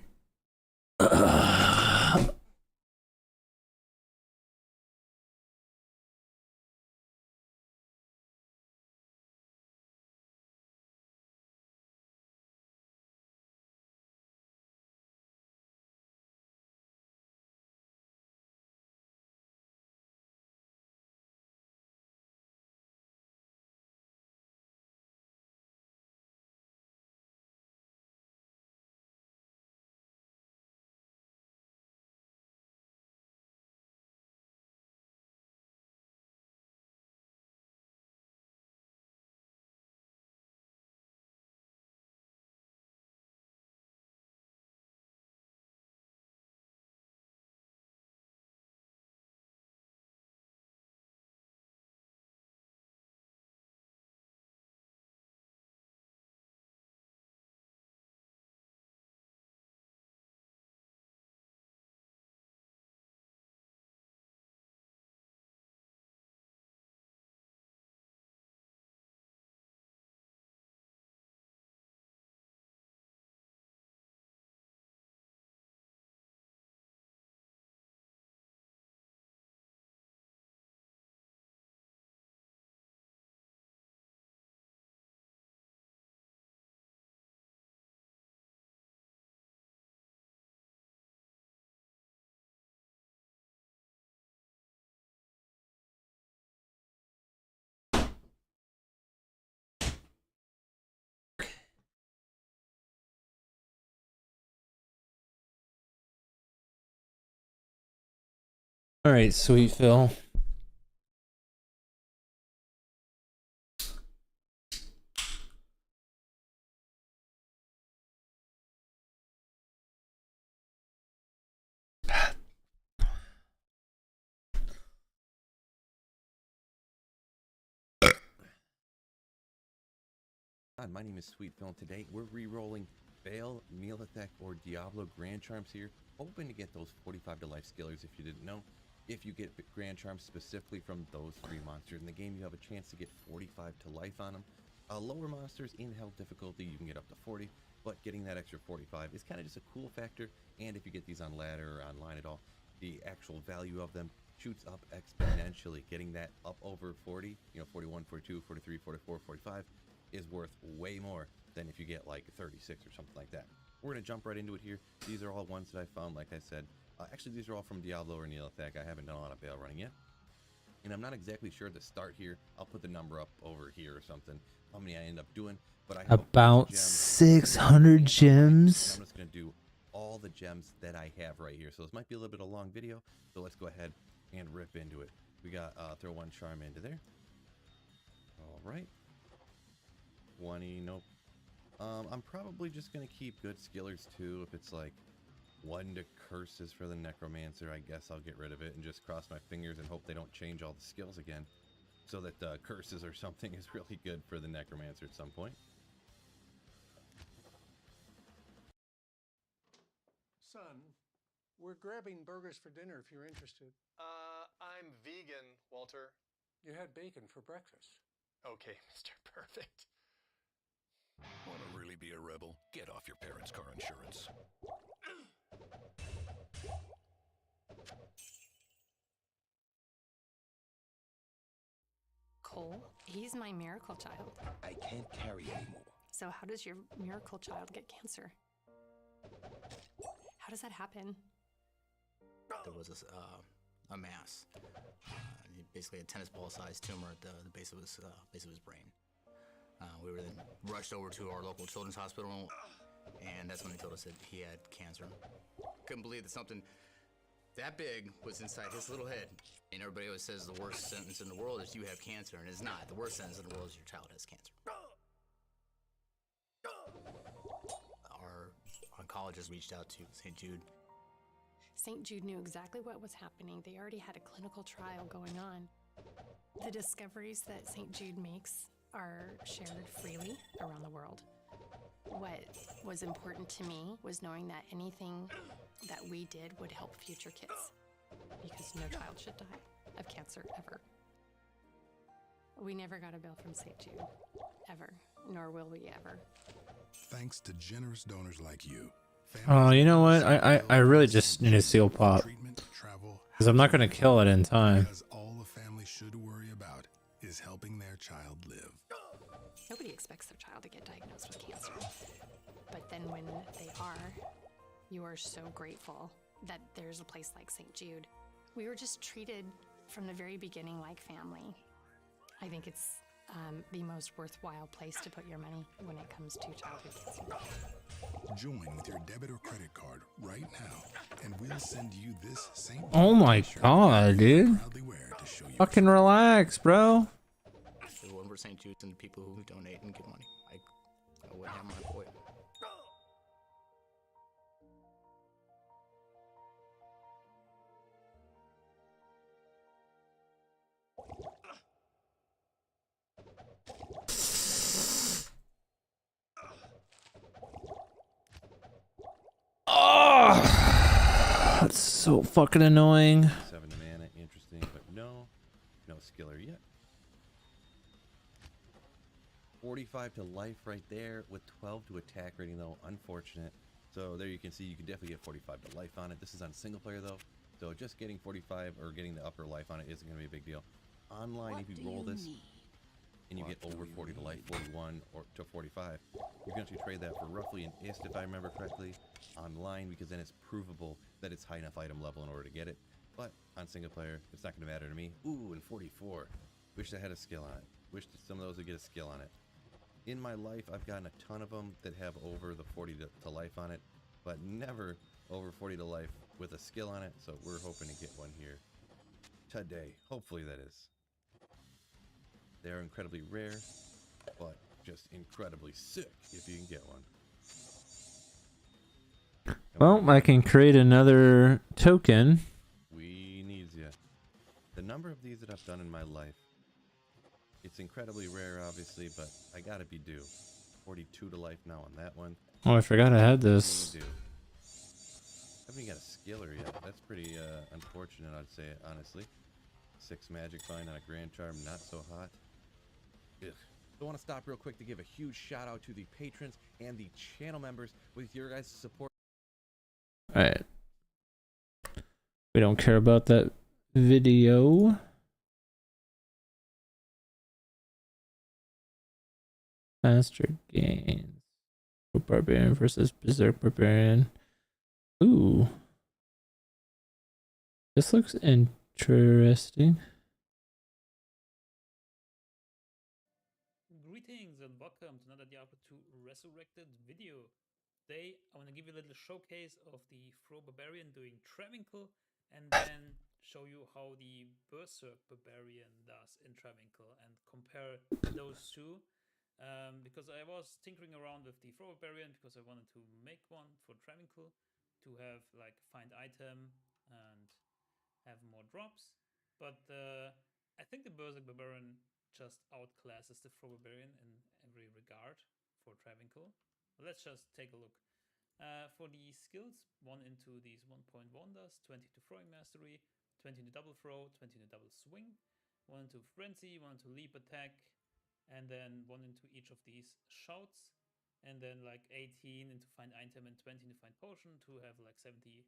All right, sweet Phil. My name is Sweet Phil, and today we're re-rolling Bale, Neolithek, or Diablo Grand Charms here, hoping to get those 45 to life skillers if you didn't know. If you get Grand Charms specifically from those 3 monsters in the game, you have a chance to get 45 to life on them. Lower monsters in hell difficulty, you can get up to 40, but getting that extra 45 is kind of just a cool factor, and if you get these on ladder or online at all, the actual value of them shoots up exponentially. Getting that up over 40, 41, 42, 43, 44, 45, is worth way more than if you get like 36 or something like that. We're going to jump right into it here. These are all ones that I found, like I said. Actually, these are all from Diablo or Neolithek. I haven't done a lot of Bale running yet. And I'm not exactly sure the start here. I'll put the number up over here or something, how many I end up doing. But I have about 600 gems. I'm just going to do all the gems that I have right here. So this might be a little bit of a long video. So let's go ahead and rip into it. We got throw one charm into there. All right. 20, nope. I'm probably just gonna keep good skillers too. If it's like 1 to curses for the necromancer, I guess I'll get rid of it and just cross my fingers and hope they don't change all the skills again, so that curses or something is really good for the necromancer at some point. Son, we're grabbing burgers for dinner if you're interested. I'm vegan, Walter. You had bacon for breakfast. Okay, Mr. Perfect. Want to really be a rebel? Get off your parents' car insurance. Cole, he's my miracle child. I can't carry anymore. So how does your miracle child get cancer? How does that happen? There was a mass, basically a tennis ball sized tumor at the base of his brain. We were then rushed over to our local children's hospital, and that's when they told us that he had cancer. Couldn't believe that something that big was inside his little head. And everybody always says the worst sentence in the world is you have cancer, and it's not. The worst sentence in the world is your child has cancer. Our oncologist reached out to St. Jude. St. Jude knew exactly what was happening. They already had a clinical trial going on. The discoveries that St. Jude makes are shared freely around the world. What was important to me was knowing that anything that we did would help future kids, because no child should die of cancer ever. We never got a bill from St. Jude, ever, nor will we ever. Thanks to generous donors like you. Oh, you know what? I really just need a seal pop. Because I'm not going to kill it in time. Because all the family should worry about is helping their child live. Nobody expects their child to get diagnosed with cancer. But then when they are, you are so grateful that there's a place like St. Jude. We were just treated from the very beginning like family. I think it's the most worthwhile place to put your money when it comes to childhood cancer. Join with your debit or credit card right now, and we'll send you this St. Oh my god, dude. Fucking relax, bro. If it wasn't for St. Jude's and the people who donate and give money, I wouldn't have my boy. Oh, that's so fucking annoying. 7 mana, interesting, but no skiller yet. 45 to life right there with 12 to attack rating though, unfortunate. So there you can see you can definitely get 45 to life on it. This is on single player though, so just getting 45 or getting the upper life on it isn't going to be a big deal. Online, if you roll this and you get over 40 to life, 41 or to 45, you're going to trade that for roughly an ist, if I remember correctly, online, because then it's provable that it's high enough item level in order to get it. But on single player, it's not going to matter to me. Ooh, and 44. Wish I had a skill on it. Wish that some of those would get a skill on it. In my life, I've gotten a ton of them that have over the 40 to life on it, but never over 40 to life with a skill on it, so we're hoping to get one here today. Hopefully that is. They're incredibly rare, but just incredibly sick if you can get one. Well, I can create another token. We needs ya. The number of these that I've done in my life, it's incredibly rare, obviously, but I gotta be due. 42 to life now on that one. Oh, I forgot I had this. Haven't even got a skiller yet. That's pretty unfortunate, I'd say, honestly. 6 magic find on a grand charm, not so hot. Ugh. I want to stop real quick to give a huge shout out to the patrons and the channel members. With your guys' support. Alright. We don't care about that video. Faster gains. Barbarian versus Berserk Barbarian. Ooh. This looks interesting. Greetings and welcome to another Diablo 2 Resurrected video. Today I want to give you a little showcase of the Fro Barbarian doing Travincle, and then show you how the Berserk Barbarian does in Travincle and compare those two. Because I was tinkering around with the Fro Barbarian because I wanted to make one for Travincle to have like find item and have more drops, but I think the Berserk Barbarian just outclasses the Fro Barbarian in every regard for Travincle. Let's just take a look. For the skills, 1 into these 1.1 does 20 to throwing mastery, 20 to double throw, 20 to double swing, 1 into frenzy, 1 into leap attack, and then 1 into each of these shouts, and then like 18 into find item and 20 into find potion to have like 70%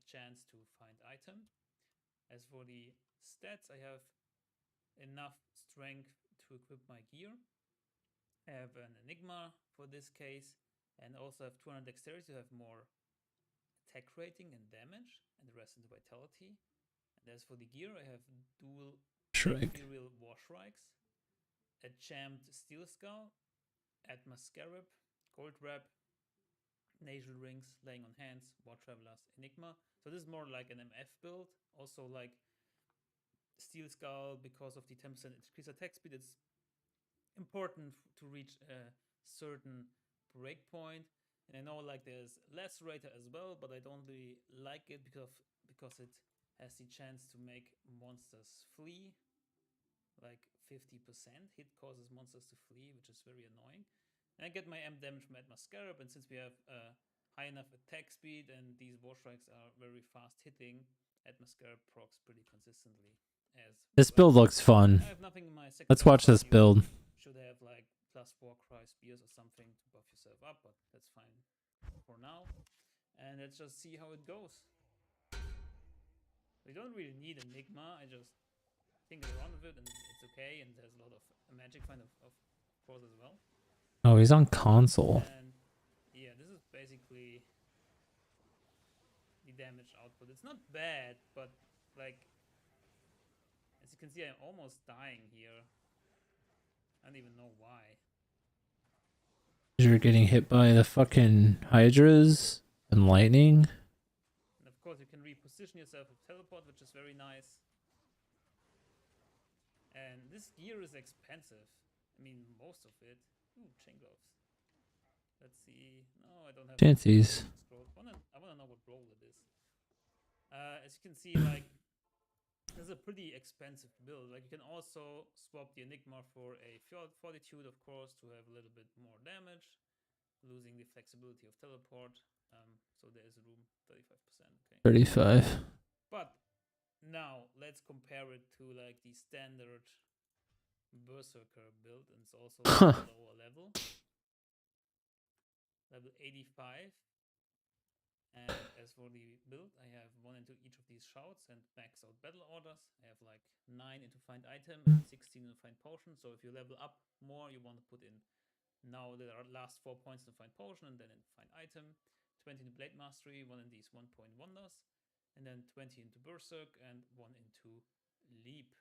chance to find item. As for the stats, I have enough strength to equip my gear. I have an Enigma for this case, and also have 200 dexterity to have more attack rating and damage, and the rest into vitality. And as for the gear, I have dual Imperial War Shrikes, a jammed Steel Skull, Atma Scarab, Gold Wrap, Nasal Rings, Laying on Hands, War Travelers, Enigma. So this is more like an MF build. Also like Steel Skull, because of the 10% increased attack speed, it's important to reach a certain breakpoint. And I know like there's Lacerator as well, but I don't really like it because it has the chance to make monsters flee. Like 50% hit causes monsters to flee, which is very annoying. And I get my M damage from Atma Scarab, and since we have high enough attack speed and these War Strikes are very fast hitting, Atma Scarab procs pretty consistently. This build looks fun. Let's watch this build. Should have like plus Warcry spears or something to buff yourself up, but that's fine for now. And let's just see how it goes. We don't really need Enigma, I just think around with it and it's okay, and there's a lot of magic find of course as well. Oh, he's on console. And yeah, this is basically the damage output. It's not bad, but like as you can see, I'm almost dying here. I don't even know why. You're getting hit by the fucking Hydras and lightning. And of course you can reposition yourself with teleport, which is very nice. And this gear is expensive. I mean, most of it. Ooh, chain gloves. Let's see. No, I don't have Chances. I want to know what role it is. As you can see, like, this is a pretty expensive build. Like, you can also swap the Enigma for a Fortitude, of course, to have a little bit more damage, losing the flexibility of teleport. So there is room, 35%. Okay. 35. But now let's compare it to like the standard Berserker build, and it's also like lower level 85. And as for the build, I have 1 into each of these shouts and max out battle orders. I have like 9 into find item and 16 into find potion. So if you level up more, you want to put in now the last 4 points to find potion, and then in find item, 20 into blade mastery, 1 in these 1-point wonders, and then 20 into berserk and 1 into leap.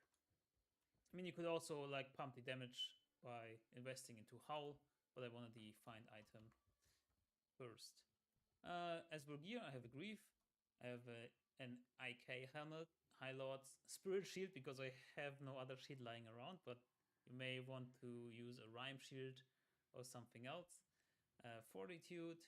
I mean, you could also like pump the damage by investing into howl, but I wanted the find item first. As for gear, I have a Grief, I have an IK helmet, High Lord's Spirit Shield, because I have no other shield lying around, but you may want to use a Rhyme Shield or something else. Fortitude,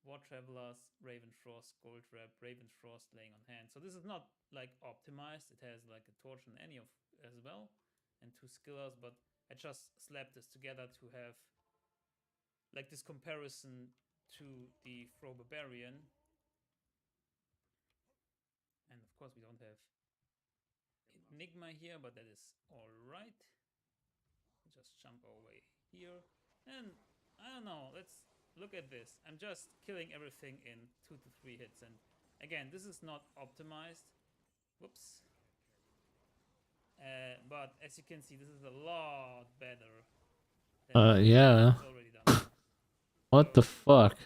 War Travelers, Raven Frost, Gold Wrap, Raven Frost, Laying on Hand. So this is not like optimized, it has like a torch and any of as well, and 2 skillers, but I just slapped this together to have like this comparison to the Fro Barbarian. And of course we don't have Enigma here, but that is alright. Just jump our way here. And I don't know, let's look at this. I'm just killing everything in 2 to 3 hits. And again, this is not optimized. Whoops. But as you can see, this is a lot better. Yeah. What the fuck?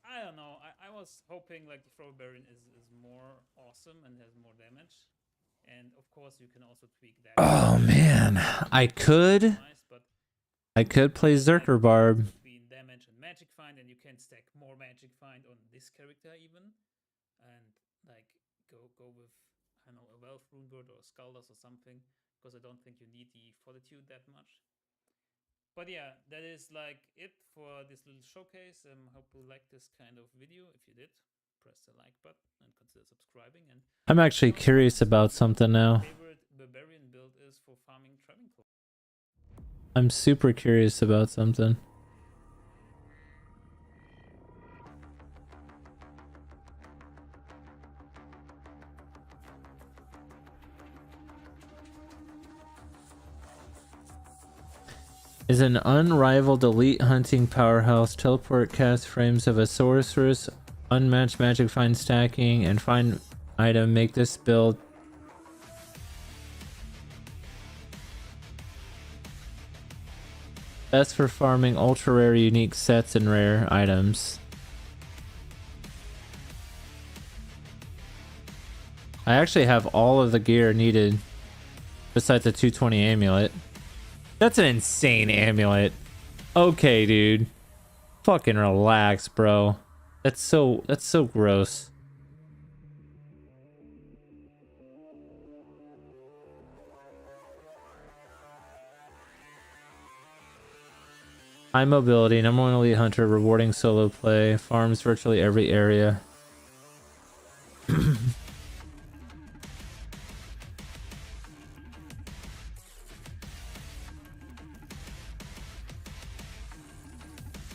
I don't know. I was hoping like the Fro Barbarian is more awesome and has more damage. And of course you can also tweak that. Oh man. I could play Zerker Barb. Between damage and magic find, and you can stack more magic find on this character even. And like go with, I don't know, a Wealth Runebird or a Skuldus or something, because I don't think you need the Fortitude that much. But yeah, that is like it for this little showcase. Hope you like this kind of video. If you did, press the like button and consider subscribing. And I'm actually curious about something now. Favorite Barbarian build is for farming Travancore. I'm super curious about something. Is an unrivaled elite hunting powerhouse, teleport cast frames of a sorceress, unmatched magic find stacking, and find item make this build Best for farming ultra rare unique sets and rare items. I actually have all of the gear needed besides the 220 amulet. That's an insane amulet. Okay, dude. Fucking relax, bro. That's so gross. High mobility, number 1 elite hunter, rewarding solo play, farms virtually every area.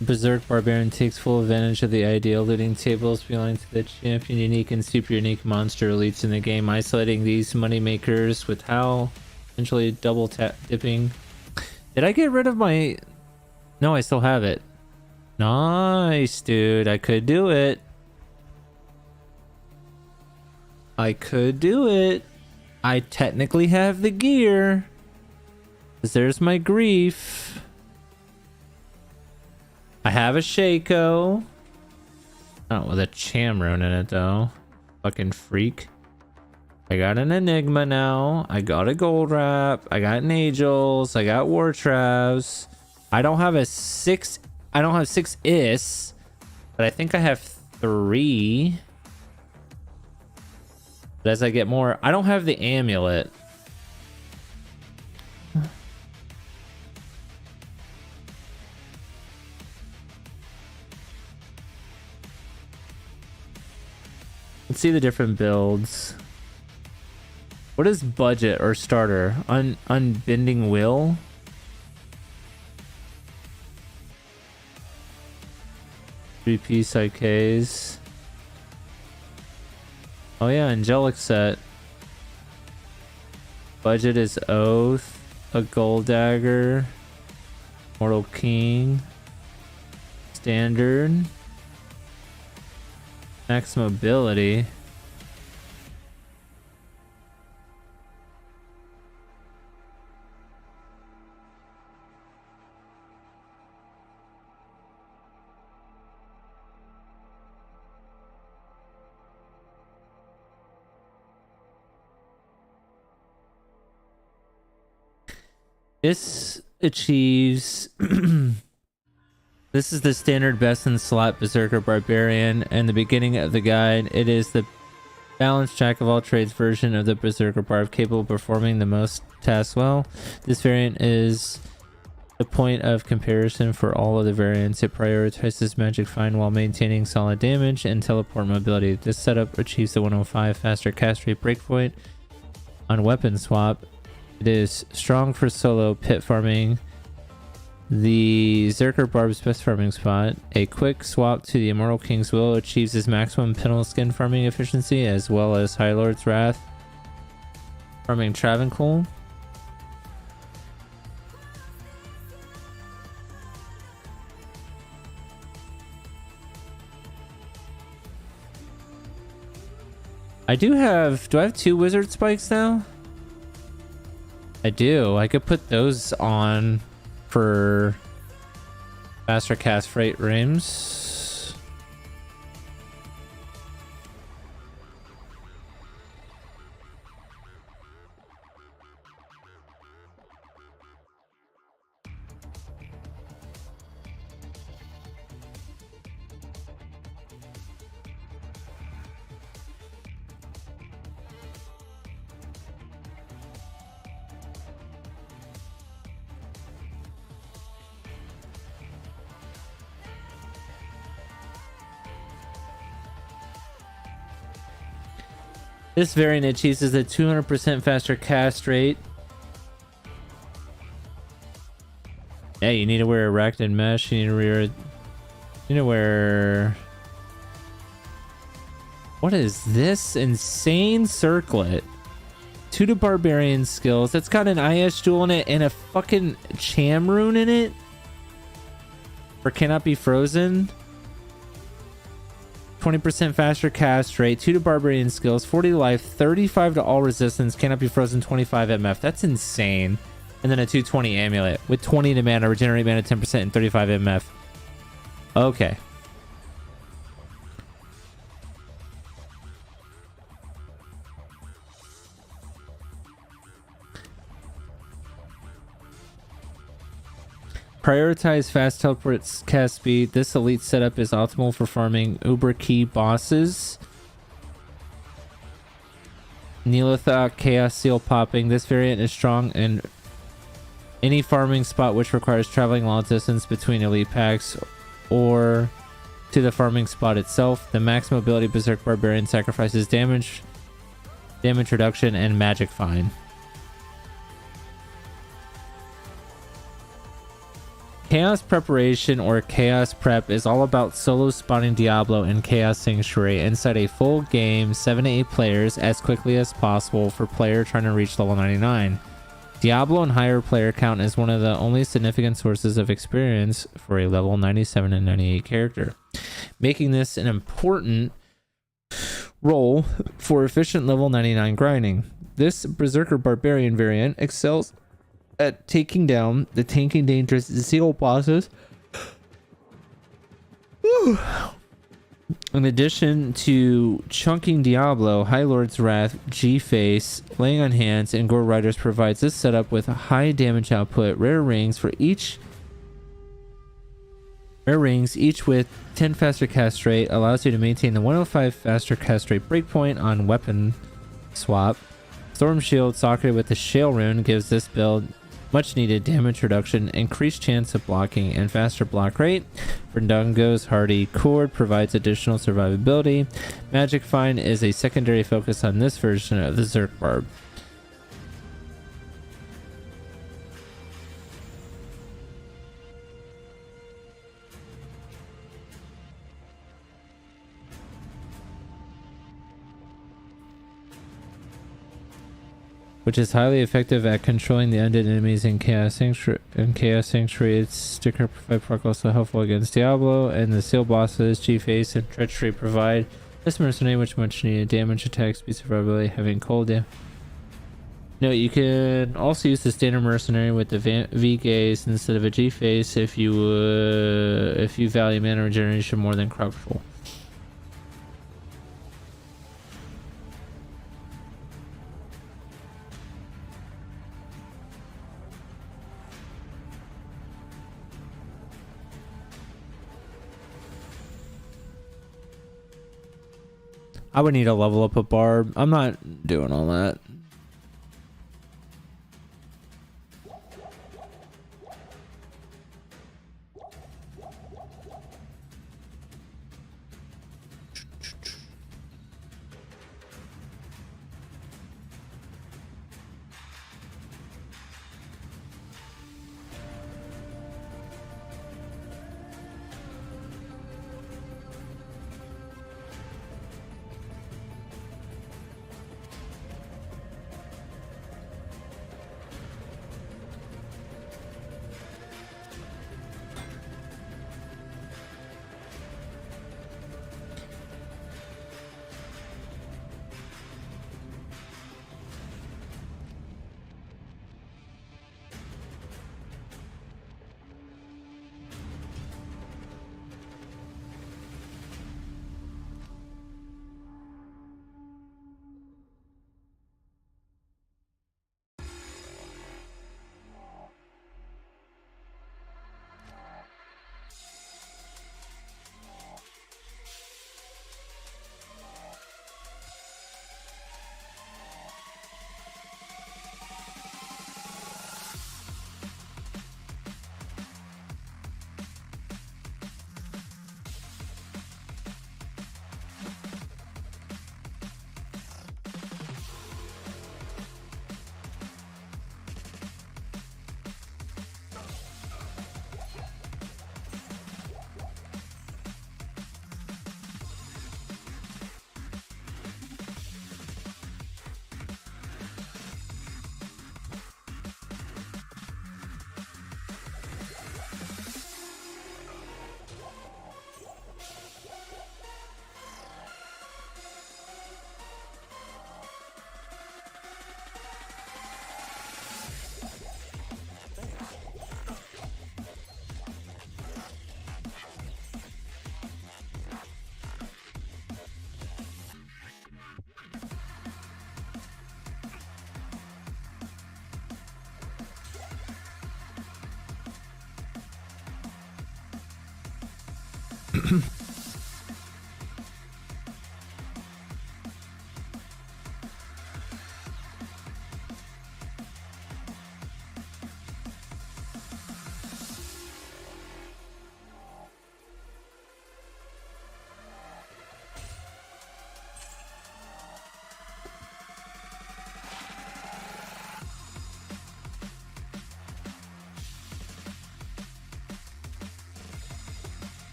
Berserk Barbarian takes full advantage of the ideal looting tables belonging to the champion unique and super unique monster elites in the game, isolating these money makers with how essentially double tap dipping. Did I get rid of my... No, I still have it. Nice, dude. I could do it. I could do it. I technically have the gear. 'Cause there's my grief. I have a Shaco. Not with a Chamrune in it, though. Fucking freak. I got an Enigma now. I got a Gold Wrap. I got Nagels. I got War Travs. I don't have a 6. I don't have 6 Is, but I think I have 3. But as I get more, I don't have the amulet. Let's see the different builds. What is budget or starter? Unbending Will? Three-piece IKs. Oh yeah, Angelic set. Budget is Oath, a Gold Dagger, Mortal King, Standard, Max Mobility. This achieves this is the standard best in slot Berserker Barbarian and the beginning of the guide. It is the balanced jack of all trades version of the Berserker Barb, capable of performing the most tasks well. This variant is the point of comparison for all of the variants. It prioritizes magic find while maintaining solid damage and teleport mobility. This setup achieves the 105 faster cast rate breakpoint on weapon swap. It is strong for solo pit farming. The Zerker Barb's best farming spot. A quick swap to the Immortal King's Will achieves his maximum Pinnacle Skin farming efficiency, as well as High Lord's Wrath farming Travancore. Do I have 2 wizard spikes now? I do. I could put those on for faster cast rate rims. This variant achieves a 200% faster cast rate. Yeah, you need to wear arachnid mesh. You need to wear. What is this insane circlet? 2 to barbarian skills. That's got an IS jewel in it and a fucking Chamrune in it. Or cannot be frozen. 20% faster cast rate, 2 to barbarian skills, 40 life, 35 to all resistance, cannot be frozen, 25 MF. That's insane. And then a 220 amulet with 20 to mana, regenerate mana 10% and 35 MF. Okay. Prioritize fast teleports cast speed. This elite setup is optimal for farming Uber key bosses. Neolithok Chaos Seal popping. This variant is strong in any farming spot which requires traveling long distance between elite packs or to the farming spot itself. The max mobility Berserk Barbarian sacrifices damage reduction, and magic find. Chaos Preparation or Chaos Prep is all about solo spawning Diablo and Chaos Sanctuary inside a full game 7 to 8 players as quickly as possible for player trying to reach level 99. Diablo and higher player count is one of the only significant sources of experience for a level 97 and 98 character, making this an important role for efficient level 99 grinding. This Berserker Barbarian variant excels at taking down the tanking dangerous Zeal bosses. In addition to chunking Diablo, High Lord's Wrath, G-Face, Laying on Hands, and Gore Riders provides this setup with a high damage output, rare rings each with 10 faster cast rate, allows you to maintain the 105 faster cast rate breakpoint on weapon swap. Storm Shield socketed with the Shale Rune gives this build much needed damage reduction, increased chance of blocking, and faster block rate. Verdungo's Hardy Cord provides additional survivability. Magic Find is a secondary focus on this version of the Zerk Barb. Which is highly effective at controlling the undead enemies in Chaos Sanctuary. Its sticker provide proc also helpful against Diablo, and the seal bosses, G-Face, and Treachery provide this mercenary which much needed damage, attack, speed, survivability, having cold damage. No, you can also use the standard mercenary with the V-Gaze instead of a G-Face if you value mana regeneration more than crowd control. I would need to level up a Barb. I'm not doing all that.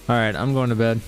All right, I'm going to bed.